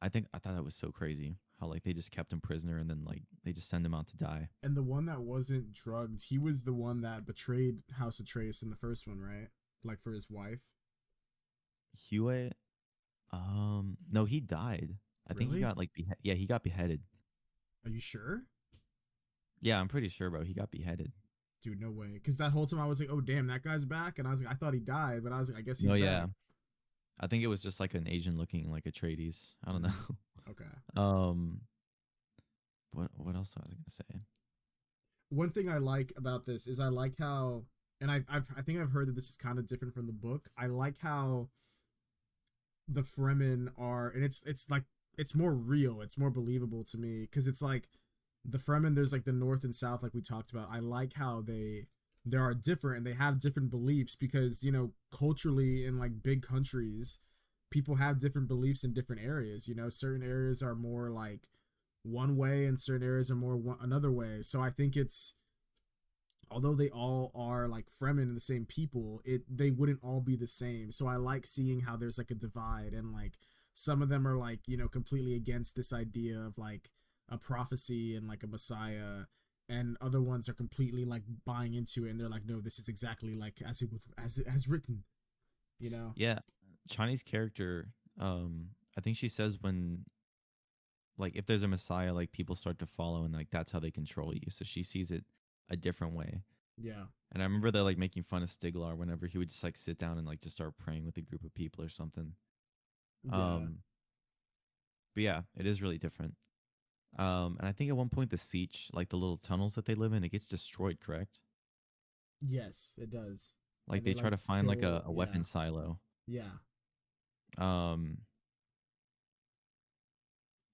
I thought that was so crazy how like they just kept him prisoner and then like they just send him out to die. And the one that wasn't drugged, he was the one that betrayed House Atreus in the first one, right? Like for his wife. Hewitt, no, he died. I think he Really? got like yeah, he got beheaded. Are you sure? Yeah, I'm pretty sure, bro. He got beheaded. Dude, no way. Because that whole time I was like, oh damn, that guy's back, and I was like, I thought he died, but I was like, I guess No, he's back. yeah, I think it was just like an Asian looking like Atreides. I don't know. Mm, okay. um, what else was I gonna say? One thing I like about this is I like how, and I think I've heard that this is kind of different from the book. I like how the Fremen are, and it's like it's more real, it's more believable to me because it's like the Fremen. There's like the North and South, like we talked about. I like how there are different, and they have different beliefs because, culturally in like big countries, people have different beliefs in different areas. Certain areas are more like one way and certain areas are more another way. So I think it's, although they all are like Fremen and the same people, they wouldn't all be the same. So I like seeing how there's like a divide, and like some of them are like, completely against this idea of like a prophecy and like a messiah, and other ones are completely like buying into it, and they're like, no, this is exactly like as it has written, you know. Yeah, Chinese character. I think she says when like if there's a messiah, like people start to follow, and like that's how they control you. So she sees it a different way. Yeah. And I remember they're like making fun of Stiglar whenever he would just like sit down and like just start praying with a group of people or something. Yeah. Um, but yeah, it is really different. And I think at one point the siege, like the little tunnels that they live in, it gets destroyed. Correct? Yes, it does. Like And they they try like to find like kill. a Yeah. weapon silo. Yeah. Um,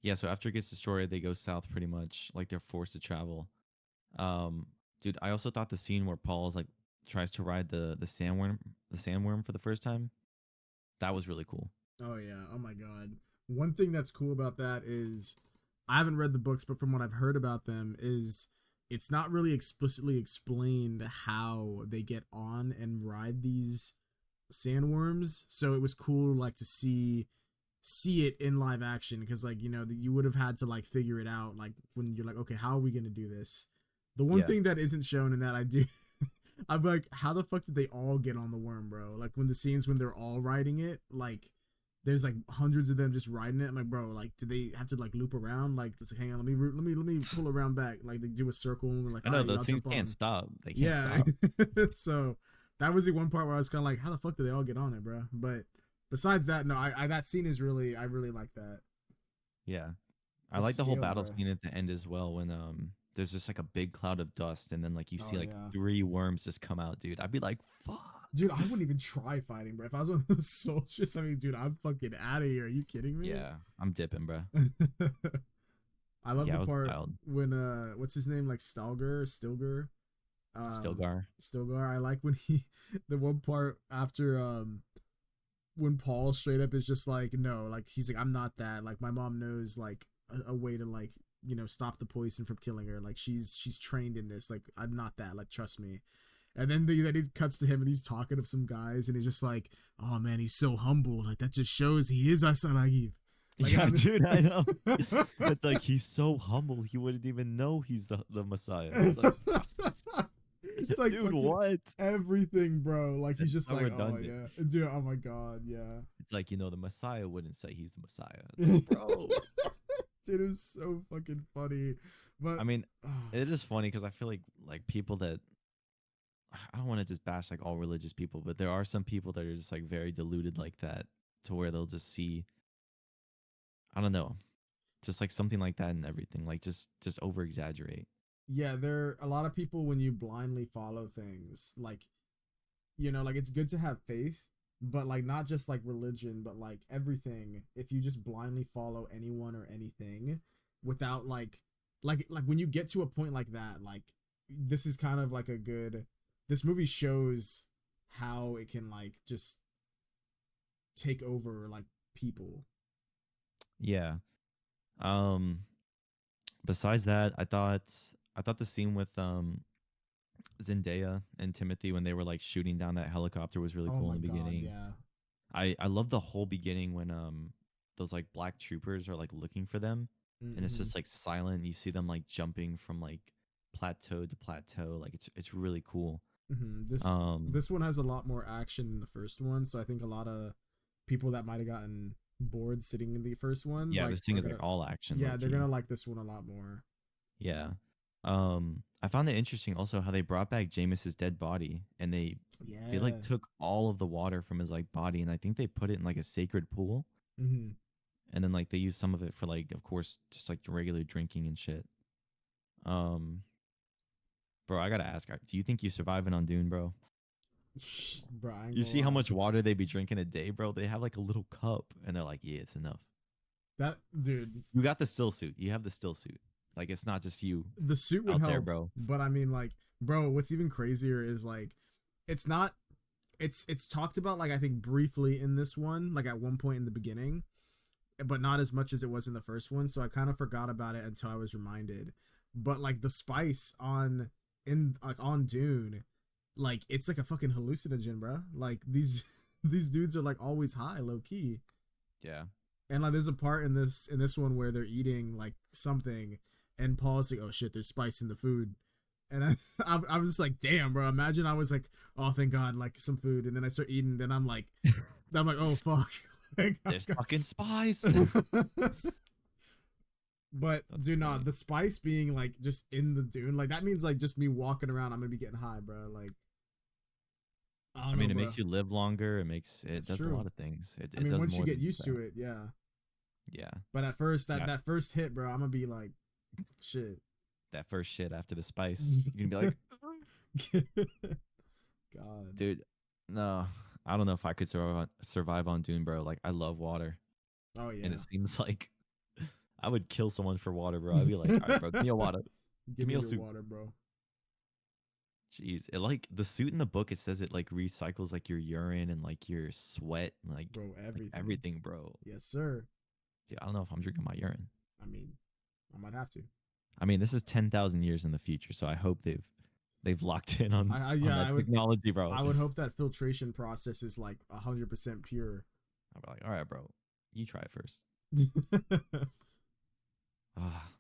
yeah. So after it gets destroyed, they go south pretty much. Like they're forced to travel. Um, dude, I also thought the scene where Paul's like tries to ride the sandworm for the first time, that was really cool. Oh yeah. Oh my god. One thing that's cool about that is, I haven't read the books, but from what I've heard about them is, it's not really explicitly explained how they get on and ride these sandworms. So it was cool like to see it in live action, because like, you would have had to like figure it out, like when you're like, okay, how are we going to do this? The one Yeah. thing that isn't shown in that I do I'm like, how the fuck did they all get on the worm, bro? Like when the scenes when they're all riding it, like there's like hundreds of them just riding it. I'm like, bro, like did they have to like loop around? Like, let's hang on, let me pull around back. Like they do a circle and we're like, I all know right, those y'all things jump can't on. stop. They can't Yeah. stop. So that was the one part where I was kind of like, how the fuck did they all get on it, bro? But besides that, no, I that scene is really, I really like that. Yeah. I The like the whole scale, battle bro. scene at the end as well when there's just like a big cloud of dust and then like you see Oh like yeah. three worms just come out, dude. I'd be like, fuck. Dude, I wouldn't even try fighting, bro. If I was one of those soldiers, I mean, dude, I'm fucking out of here. Are you kidding me? Yeah, I'm dipping, bro. I love Yeah, the it was part wild. when what's his name, like Stilgar, Stilgar. Stilgar. I like when he the one part after when Paul straight up is just like, no, like he's like, I'm not that. Like my mom knows like a way to like, stop the poison from killing her. Like she's trained in this. Like I'm not that. Like trust me. And then he cuts to him and he's talking to some guys and he's just like, oh man, he's so humble. Like that just shows he is Asalagib. Like, Yeah, dude, I know. It's like he's so humble, he wouldn't even know he's the Messiah. It's like, it's like dude, fucking what? everything, bro. Like he's It's just so like, oh redundant. yeah, dude. Oh my god, yeah. It's like, the Messiah wouldn't say he's the Messiah. It's like, bro. Dude, it's so fucking funny. But I mean, it is funny because I feel like people that I don't want to just bash like all religious people, but there are some people that are just like very deluded like that to where they'll just see, I don't know, just like something like that and everything, like just over exaggerate. yeah, there are a lot of people when you blindly follow things, like, like it's good to have faith, but like not just like religion, but like everything. If you just blindly follow anyone or anything without like when you get to a point like that, like this is kind of like a good, this movie shows how it can like just take over like people. Yeah. Um. Besides that, I thought the scene with Zendaya and Timothy when they were like shooting down that helicopter was really Oh cool my in the god, beginning. yeah. I love the whole beginning when those like black troopers are like looking for them and it's Mm-hmm. just like silent. You see them like jumping from like plateau to plateau. Like it's really cool. Mm-hmm. This Um this one has a lot more action than the first one, so I think a lot of people that might have gotten bored sitting in the first one yeah, like this thing are is like gonna, all action low yeah, they're key. gonna like this one a lot more. Yeah. I found it interesting also how they brought back Jameis's dead body and they like Yeah. took all of the water from his like body and I think they put it in like a sacred pool Mm-hmm. and then like they used some of it for like of course just like regular drinking and shit. Um Bro, I gotta ask, do you think you surviving on Dune, bro? Bro, I ain't You gonna see how lie. much water they be drinking a day, bro? They have like a little cup and they're like, yeah, it's enough. That dude, You got the still suit. You have the still suit. Like it's not just you The suit would out there, help, bro. but I mean, like, bro, what's even crazier is like, it's not. It's talked about like I think briefly in this one, like at one point in the beginning, but not as much as it was in the first one. So I kind of forgot about it until I was reminded. But like the spice on Dune, like it's like a fucking hallucinogen, bro. Like these these dudes are like always high, low key. Yeah. And like there's a part in this one where they're eating like something, and Paul's like, "Oh shit, there's spice in the food." And I was like, "Damn, bro! Imagine I was like, oh, thank God, like some food." And then I start eating. Then I'm like, "Oh fuck!" Like, There's fucking spies. but That's do not funny. the spice being like just in the dune, like that means like just me walking around, I'm gonna be getting high, bro. Like I I don't know, mean, it bro. makes you live longer. It It's does a true. lot of things. It I it mean, does once you more get than just used that. to it, yeah. Yeah. But at first, that Yeah. that first hit, bro, I'm gonna be like, shit. That first shit after the spice, you're gonna be like, God. dude, no, I don't know if I could survive on Dune, bro. Like I love water, Oh and yeah. it seems like I would kill someone for water, bro. I'd be like, all right, bro, give me a water, Give give me me a your suit. water, bro. Jeez, it like the suit in the book. It says it like recycles like your urine and like your sweat, and, Bro, like everything. everything, bro. Yes, sir. Dude, I don't know if I'm drinking my urine. I mean, I might have to. I mean, this is 10,000 years in the future, so I hope they've locked in on Yeah, that technology, bro. I would hope that filtration process is like 100% pure. I'll be like, all right, bro, you try it first. Ah,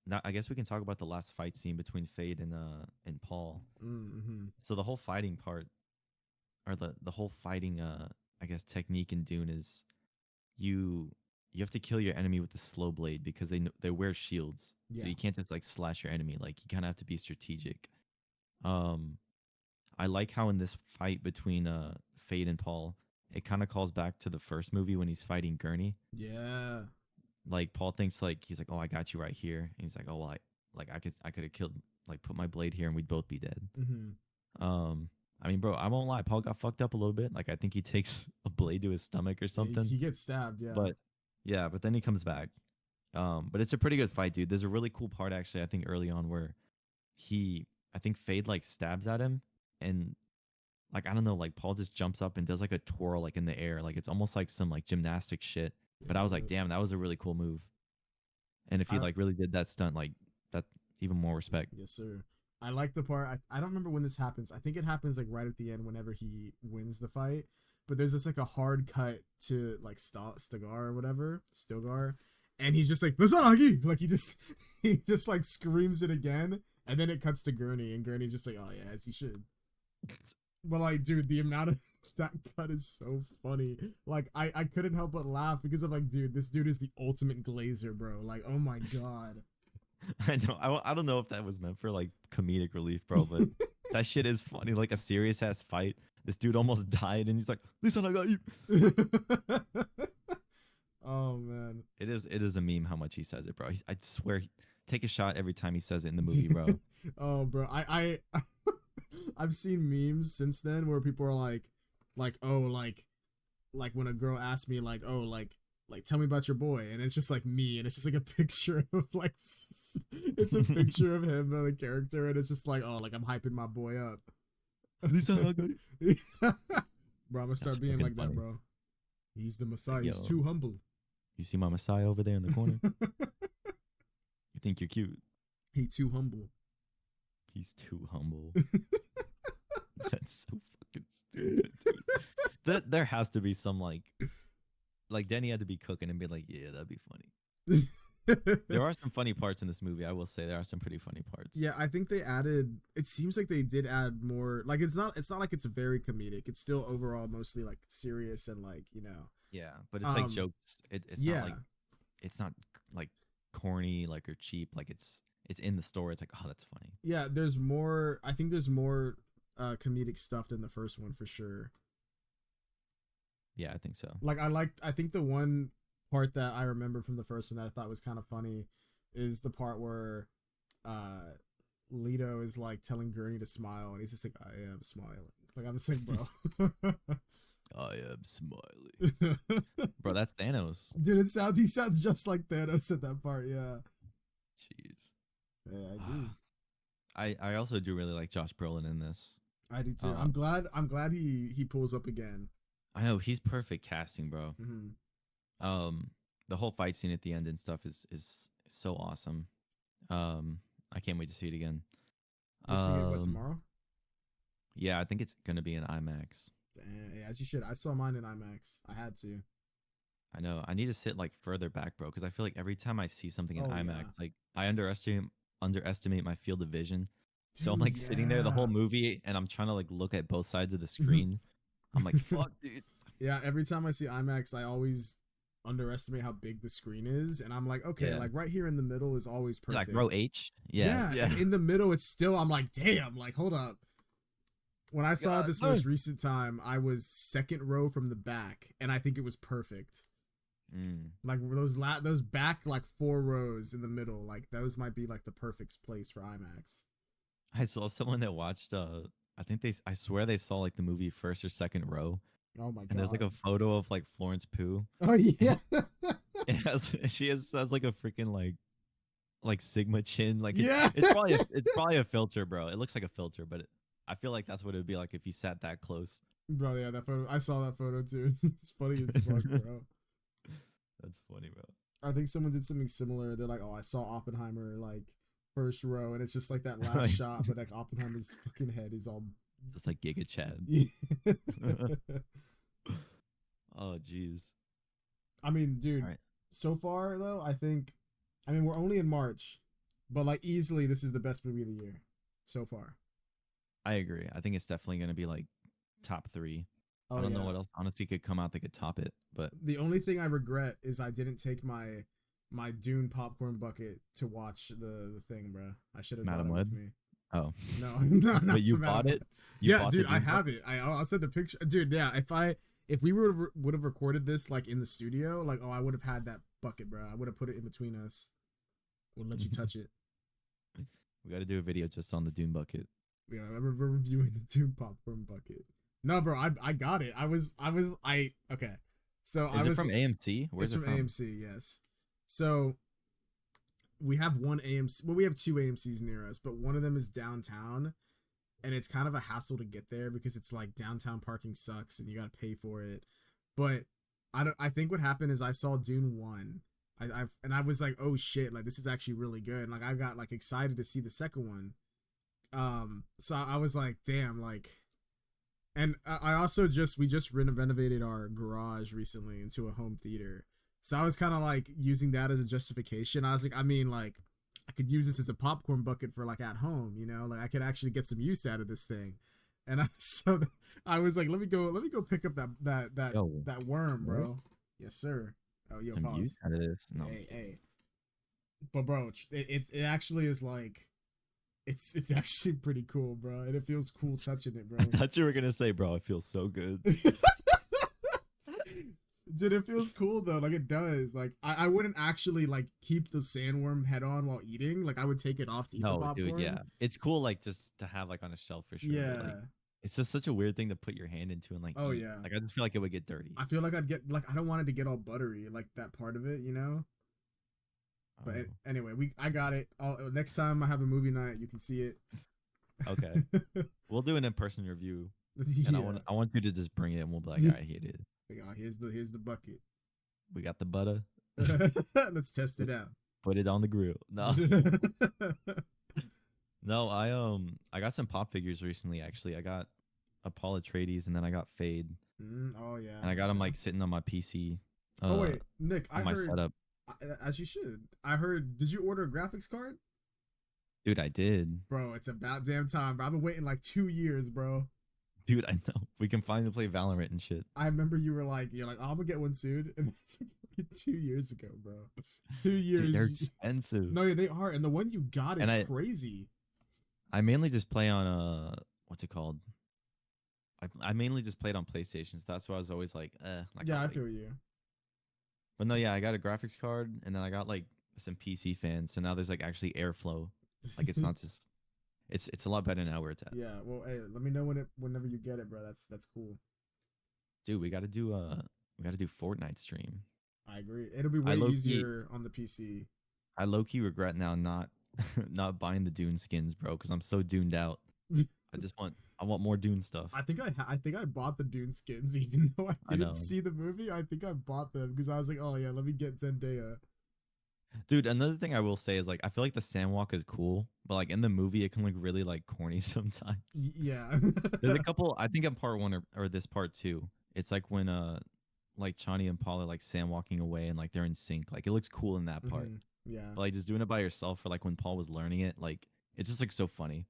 now I guess we can talk about the last fight scene between Fade and Paul. Mm-hmm. So the whole fighting part, or the whole fighting I guess technique in Dune is you you have to kill your enemy with the slow blade because they wear shields, so Yeah. you can't just like slash your enemy. Like you kind of have to be strategic. Um, I like how in this fight between Fade and Paul, it kind of calls back to the first movie when he's fighting Gurney. Yeah. Like Paul thinks like he's like, oh, I got you right here, and he's like, oh, well, I could have killed, like put my blade here and we'd both be dead. Mm-hmm. Um, I mean, bro, I won't lie, Paul got fucked up a little bit. Like I think he takes a blade to his stomach or Yeah, something, he gets stabbed. Yeah. but yeah, but then he comes back. But it's a pretty good fight, dude. There's a really cool part actually, I think early on where I think Fade like stabs at him, and like I don't know, like Paul just jumps up and does like a twirl like in the air, like it's almost like some like gymnastic shit. But I was like, Yeah. damn, that was a really cool move. And if he I, like really did that stunt, like that, even more respect. yes, sir. I like the part. I don't remember when this happens. I think it happens like right at the end whenever he wins the fight. But there's this like a hard cut to like Stilgar or whatever, Stilgar, and he's just like Masanagi, like he just like screams it again, and then it cuts to Gurney, and Gurney's just like, oh yeah, as he should. But like, dude, the amount of that cut is so funny. Like, I couldn't help but laugh because I'm like, dude, this dude is the ultimate glazer, bro. Like, oh my god. I know. I don't know if that was meant for like comedic relief, bro, but that shit is funny. Like a serious ass fight. This dude almost died, and he's like, "Listen, I got you." Oh man. It is a meme how much he says it, bro. I swear, take a shot every time he says it in the movie, bro. Oh, bro. I've seen memes since then where people are like, oh, like when a girl asks me like, oh, like tell me about your boy, and it's just like me, and it's just like a picture of like it's a picture of him and the character, and it's just like, oh, like I'm hyping my boy up. Listen, I got you. Bro, I'm gonna That's start being fucking like that, funny. bro. He's the Messiah. Like, He's yo, too humble. you see my Messiah over there in the corner? You think you're cute? He too humble. He's too humble. That's so fucking stupid, dude. That there has to be some like Denny had to be cooking and be like, yeah, that'd be funny. There are some funny parts in this movie. I will say there are some pretty funny parts. Yeah, I think they added. It seems like they did add more. Like it's not. It's not like it's very comedic. It's still overall mostly like serious and like Yeah, but it's like jokes. It's Yeah, not like it's not like corny like or cheap. Like it's in the story. It's like, oh, that's funny. yeah. There's more. I think there's more comedic stuff than the first one for sure. Yeah, I think so. Like I think the one part that I remember from the first one that I thought was kind of funny is the part where Leto is like telling Gurney to smile, and he's just like, I am smiling. Like I'm just like, bro. I am smiling, bro. That's Thanos. Dude, he sounds just like Thanos at that part. Yeah. Yeah, I agree. I also do really like Josh Brolin in this. I do too. Um, I'm glad he pulls up again. I know he's perfect casting, bro. Hmm. Um, the whole fight scene at the end and stuff is so awesome. Um, I can't wait to see it again. You're seeing it what Um, tomorrow? yeah, I think it's gonna be an IMAX. Yeah, as you should. I saw mine in IMAX. I had to. I know. I need to sit like further back, bro, because I feel like every time I see something in Oh IMAX, yeah, like I underestimate my field of vision. So I'm dude. like sitting there the whole Yeah. movie and I'm trying to like look at both sides of the screen. I'm like, fuck, dude. Yeah, every time I see IMAX, I always underestimate how big the screen is, and I'm like, okay, Yeah. like right here in the middle is always You're like row perfect. H. Yeah. Yeah, Yeah. and in the middle, it's still. I'm like, damn, like hold up. When I saw God, this no. most recent time, I was second row from the back, and I think it was perfect. Mm. Like those back like four rows in the middle, like those might be like the perfect place for IMAX. I saw someone that watched I swear they saw like the movie first or second row. Oh my And there's like god. a photo of like Florence Pugh. Oh yeah. She has like a freaking like Sigma chin. Like Yeah. it's probably a filter, bro. It looks like a filter, but I feel like that's what it would be like if you sat that close. Bro, yeah, that photo. I saw that photo too. It's funny as fuck, bro. That's funny, bro. I think someone did something similar. They're like, "Oh, I saw Oppenheimer like first row," and it's just like that last Like, shot, but like Oppenheimer's fucking head is all. just like Giga Chad. Oh, jeez. I mean, All dude. right. So far though, I mean, we're only in March, but like easily, this is the best movie of the year so far. I agree. I think it's definitely gonna be like top three. I Oh don't know yeah. what else honestly could come out that could top it, but The only thing I regret is I didn't take my Dune popcorn bucket to watch the thing, bro. I should have brought Madam it Web. with me. Oh, No, no, but not you so bad. bought it. You Yeah, bought the dude, I Dune book. have it. I'll send a picture, dude. Yeah, if we would have recorded this like in the studio, like I would have had that bucket, bro. I would have put it in between us. Would let you touch it. We got to do a video just on the Dune bucket. Yeah, we're reviewing the Dune popcorn bucket. No, bro, I got it. I okay. So I Is it was. from AMC? It's Where's it from from? AMC, yes. So we have one AMC. Well, we have two AMC's near us, but one of them is downtown, and it's kind of a hassle to get there because it's like downtown parking sucks and you got to pay for it. But I don't. I think what happened is I saw Dune 1. I was like, oh shit, like this is actually really good. And like I got like excited to see the second one. So I was like, damn, like. And I also we just renovated our garage recently into a home theater. So I was kind of like using that as a justification. I was like, I mean, like, I could use this as a popcorn bucket for like at home, you know, like I could actually get some use out of this thing. And I was like, let me go pick up Yo, that worm, what? bro. Yes, sir. Oh, yo, Some use pause. out of this? No. Hey. But bro, it actually is like, it's actually pretty cool, bro, and it feels cool touching it, bro. I thought you were gonna say, bro, it feels so good. Dude, it feels cool though. Like it does. Like I wouldn't actually like keep the sandworm head on while eating. Like I would take it off to eat the No, popcorn. dude, yeah, it's cool, like just to have like on a shelf for sure. Yeah. But, like, it's just such a weird thing to put your hand into and like. Oh eat. yeah. Like I just feel like it would get dirty. I feel like I'd get like I don't want it to get all buttery, like that part of it, you know. But Oh, anyway, I got it. Next time I have a movie night, you can see it. okay, we'll do an in-person review, Yeah. and I want you to just bring it, and we'll be like, all right, here it is. Like, oh, here's the bucket. We got the butter. Let's test it out. Put it on the grill. No, no, I got some pop figures recently. Actually, I got a Paul Atreides, and then I got Fade, Oh yeah. and I got them like sitting on my PC. Oh wait, Nick, I on my heard setup, as you should. I heard. Did you order a graphics card, dude. I did, bro? It's about damn time, bro. I've been waiting like 2 years, bro. dude. I know we can finally play Valorant and shit. I remember you're like, oh, I'm gonna get one soon, and it's like 2 years ago, bro. 2 years. Dude, they're expensive. No, yeah, they are, and the one you got is And crazy. I mainly just play on what's it called? I mainly just played on PlayStation, so that's why I was always like, Yeah, I can't wait. feel you. But no, yeah, I got a graphics card, and then I got like some PC fans, so now there's like actually airflow. Like it's not just, it's a lot better now where it's at. Yeah, well, hey, let me know whenever you get it, bro. That's cool. Dude, we gotta do Fortnite stream. I agree. It'll be way easier on the PC. I low key regret now not not buying the Dune skins, bro, because I'm so duned out. I want more Dune stuff. I think I bought the Dune skins even though I I didn't know. see the movie. I think I bought them because I was like, oh yeah, let me get Zendaya. Dude, another thing I will say is like I feel like the sandwalk is cool, but like in the movie it can look really like corny sometimes. Yeah. There's a couple I think in part one or this part two. It's like when like Chani and Paul are like sandwalking away and like they're in sync. Like it looks cool in that part. Yeah. But like just doing it by yourself or like when Paul was learning it, like it's just like so funny.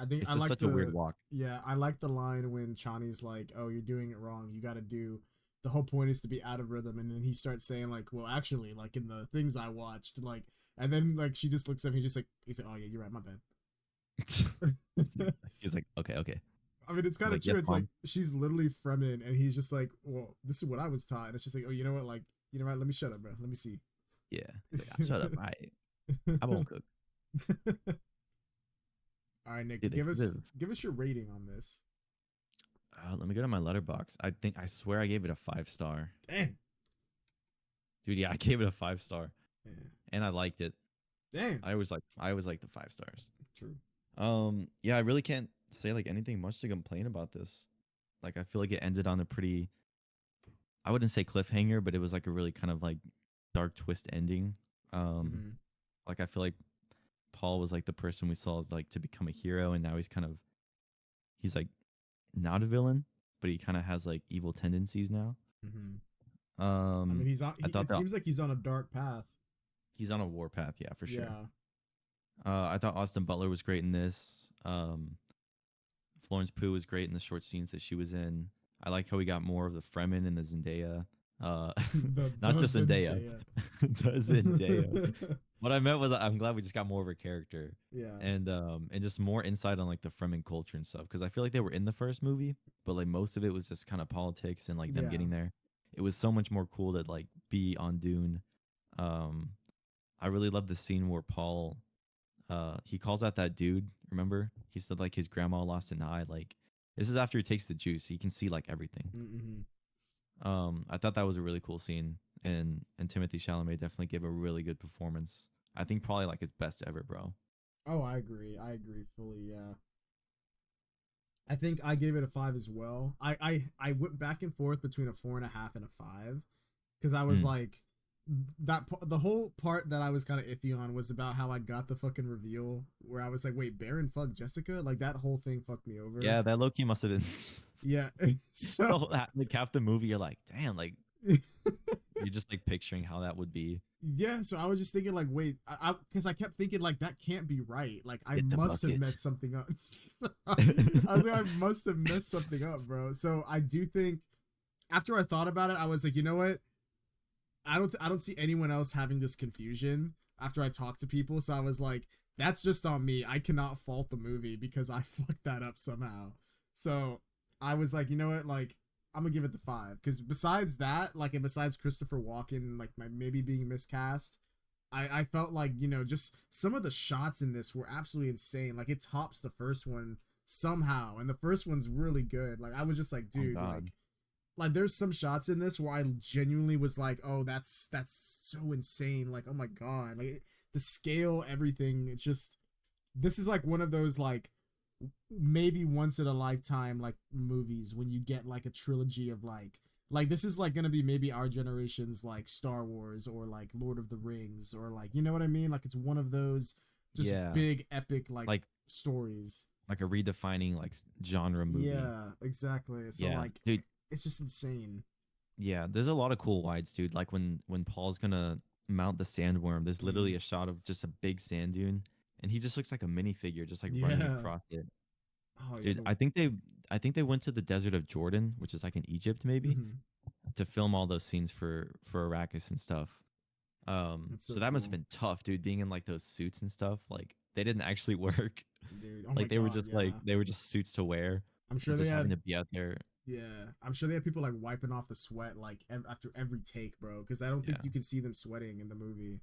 I think It's I just like such a weird the walk. yeah, I like the line when Chani's like, "Oh, you're doing it wrong. You got to do the whole point is to be out of rhythm." And then he starts saying like, "Well, actually, like in the things I watched, like," and then like she just looks at me, he's like, "Oh yeah, you're right, my bad." He's like, okay, okay. I mean, it's He's kind of like, true. yes, It's like mom. she's literally Fremen, and he's just like, "Well, this is what I was taught." And it's just like, "Oh, you know what? Like, you know what? Let me shut up, bro. Let me see." Yeah. He's like, shut up. I won't cook. All right, Nick, Dude, they could have. give us your rating on this. Let me go to my letterbox. I swear I gave it a 5 star. Damn. Dude, yeah, I gave it a 5 star, Yeah. and I liked it. Damn. I always like the 5 stars. True. Yeah, I really can't say like anything much to complain about this. Like, I feel like it ended on a pretty, I wouldn't say cliffhanger, but it was like a really kind of like dark twist ending. Um, Mm-hmm. like I feel like Paul was like the person we saw as like to become a hero, and now he's like not a villain, but he kind of has like evil tendencies now. Mm-hmm. I mean, Um, I thought it that seems like he's on a dark path. he's on a warpath, yeah, for sure. Yeah. I thought Austin Butler was great in this. Florence Pugh was great in the short scenes that she was in. I like how we got more of the Fremen and the Zendaya. Uh, not just The Zendaya, Zendaya. the Zendaya. What I meant was I'm glad we just got more of her character Yeah. and just more insight on like the Fremen culture and stuff because I feel like they were in the first movie, but like most of it was just kind of politics and like them Yeah. getting there. It was so much more cool to like be on Dune. Um, I really love the scene where Paul he calls out that dude, remember? He said like his grandma lost an eye. Like this is after he takes the juice. He can see like everything. Mm-hmm. I thought that was a really cool scene, and Timothy Chalamet definitely gave a really good performance. I think probably like his best ever, bro. Oh, I agree. I agree fully. Yeah. I think I gave it a 5 as well. I went back and forth between a 4.5 and a 5 because I was Mm. like the whole part that I was kind of iffy on was about how I got the fucking reveal where I was like, wait, Baron fucked Jessica? Like that whole thing fucked me over. Yeah, that low key must have been Yeah. So like half the movie. You're like, damn, like you're just like picturing how that would be. yeah, so I was just thinking like, wait, I because I kept thinking like that can't be right. Like I Get the must have bucket. messed something up. I was like, I must have messed something up, bro. So I do think after I thought about it, I was like, you know what? I don't see anyone else having this confusion after I talked to people. So I was like, that's just on me. I cannot fault the movie because I fucked that up somehow. So I was like, you know what? Like, I'm gonna give it the 5 because besides that, like, and besides Christopher Walken, like, maybe being miscast, I felt like just some of the shots in this were absolutely insane. Like, it tops the first one somehow, and the first one's really good. Like, I was just like, Oh dude, God. like there's some shots in this where I genuinely was like, oh, that's so insane. Like, oh my god, like the scale, everything. It's just this is like one of those like maybe once in a lifetime like movies when you get like a trilogy of like this is like gonna be maybe our generation's like Star Wars or like Lord of the Rings or like you know what I mean? Like it's one of those just Yeah, big epic like like stories. like a redefining like genre movie. Yeah, exactly. So Yeah, like dude. it's just insane. Yeah, there's a lot of cool wides, dude. Like when Paul's gonna mount the sandworm, there's literally Mm. a shot of just a big sand dune, and he just looks like a minifigure, just like running Yeah. across it. Oh yeah. Dude, I think they went to the desert of Jordan, which is like in Egypt maybe, Mhm. to film all those scenes for Arrakis and stuff. That's So so that must have cool, been tough, dude, being in like those suits and stuff. Like they didn't actually work. dude. Oh my Like they were god, just yeah. suits to wear I'm and sure they just having had to be out there. yeah. I'm sure they had people like wiping off the sweat like after every take, bro. Because I don't think Yeah, you can see them sweating in the movie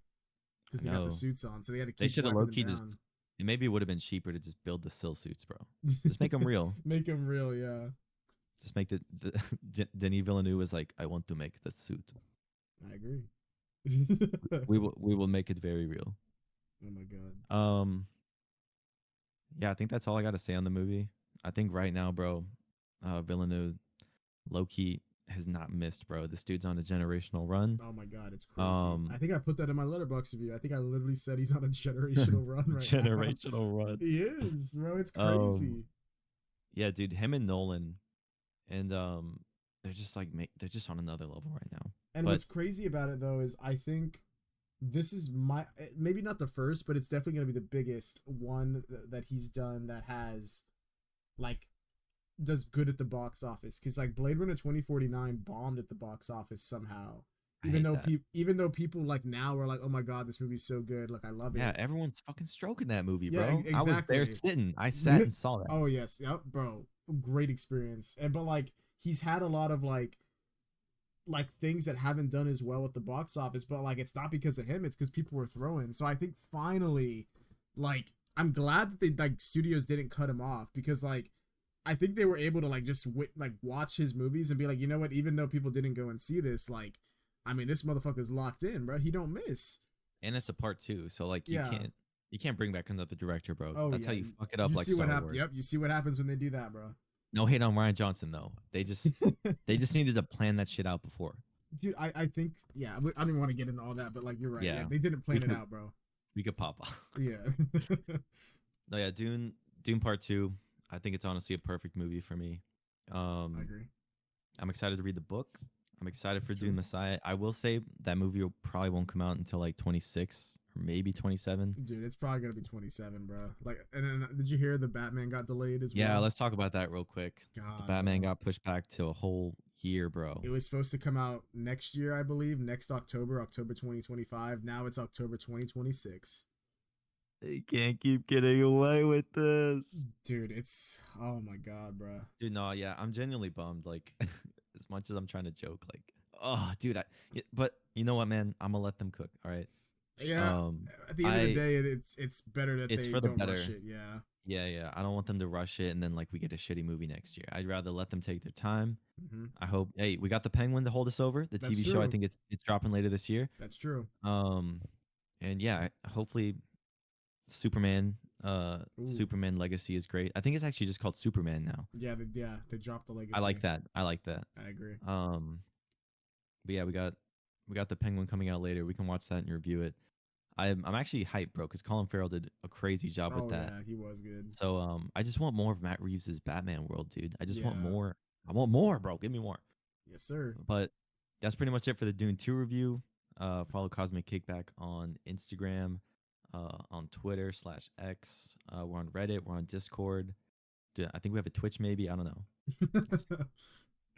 because I they got the know. suits on, so they had to They keep should have wiping low them key down. just. Maybe it would have been cheaper to just build the still suits, bro. Just make them real. Make them real, yeah. Just make Denis Villeneuve was like, I want to make the suit. I agree. We will make it very real. Oh my god. Um, yeah, I think that's all I got to say on the movie. I think right now, bro, Villeneuve, low key has not missed, bro. This dude's on a generational run. Oh my god, it's crazy. I Um, think I put that in my letterbox review. I think I literally said he's on a generational run right now. generational run. He is, bro. It's Um, crazy. yeah, dude, him and Nolan, and they're just like they're just on another level right now. And But what's crazy about it though is I think this is my maybe not the first, but it's definitely going to be the biggest one that he's done that has like does good at the box office, because like Blade Runner 2049 bombed at the box office somehow. I Even hate though that. even though people like now are like, oh my god, this movie's so good, like I love Yeah, it. everyone's fucking stroking that movie, Yeah, bro. I was there exactly. sitting. I sat and saw that. Oh yes, yep, bro, great experience. And but like he's had a lot of like things that haven't done as well at the box office, but like it's not because of him, it's because people were throwing. So I think finally, like I'm glad that they like studios didn't cut him off, because like I think they were able to like just like watch his movies and be like, you know what, even though people didn't go and see this, like I mean this motherfucker's locked in, bro. He don't miss. And it's a part two, so like Yeah. you can't bring back another director, bro. Oh That's yeah. how you fuck it up You like see what Star happens. Wars. Yep. You see what happens when they do that, bro. No hate on Ryan Johnson though. They just needed to plan that shit out before. Dude, I think yeah. I don't even want to get into all that, but like you're right. Yeah, Yeah, they didn't we plan it could out, bro. we could pop off. Yeah. No, yeah, Dune Part Two. I think it's honestly a perfect movie for me. I Um, agree. I'm excited to read the book. I'm excited for True. Dune Messiah. I will say that movie probably won't come out until like 26 or maybe 27. Dude, it's probably gonna be 27, bro. Like, and then did you hear the Batman got delayed as Yeah, well? let's talk about that real quick. The God, Batman bro. got pushed back to a whole year, bro. It was supposed to come out next year, I believe, next October, October 2025. Now it's October 2026. They can't keep getting away with this. Dude, it's oh my god, bro. Dude, no, yeah, I'm genuinely bummed. Like, as much as I'm trying to joke, like, oh, dude, but you know what, man? I'm gonna let them cook. All right. Yeah, Um, at the end of the I day, it's better that it's they for the don't rush better. it. Yeah. Yeah. I don't want them to rush it and then like we get a shitty movie next year. I'd rather let them take their time. Hmm. I hope. Hey, we got the Penguin to hold us over. The That's TV show. I true. think it's dropping later this year. That's true. Um, and yeah, hopefully Superman. Ooh. Superman Legacy is great. I think it's actually just called Superman now. Yeah, they dropped the I like legacy. that. I like that. I agree. But yeah, we got the Penguin coming out later. We can watch that and review it. I'm actually hyped, bro, because Colin Farrell did a crazy job with Oh that. yeah, he was good. So I just want more of Matt Reeves' Batman world, dude. I just want Yeah. more. I want more, bro. Give me more. Yes, sir. But that's pretty much it for the Dune 2 review. Follow Cosmic Kickback on Instagram, on Twitter /X. We're on Reddit. We're on Discord. Dude, I think we have a Twitch, maybe. I don't know.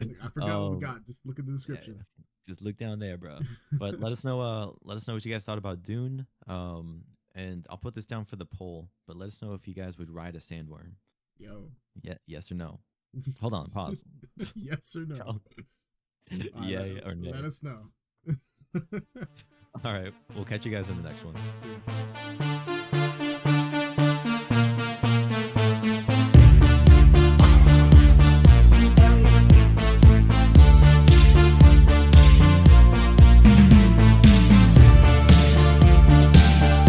I forgot what we got. Just look at the Yeah, description. just look down there, bro. But let us know. Let us know what you guys thought about Dune. And I'll put this down for the poll. But let us know if you guys would ride a sandworm. Yo. Yeah, yes or no. Hold on, pause. Yes or no? Tell- All yeah right, or no. let us know. All right, we'll catch you guys in the next one. See ya.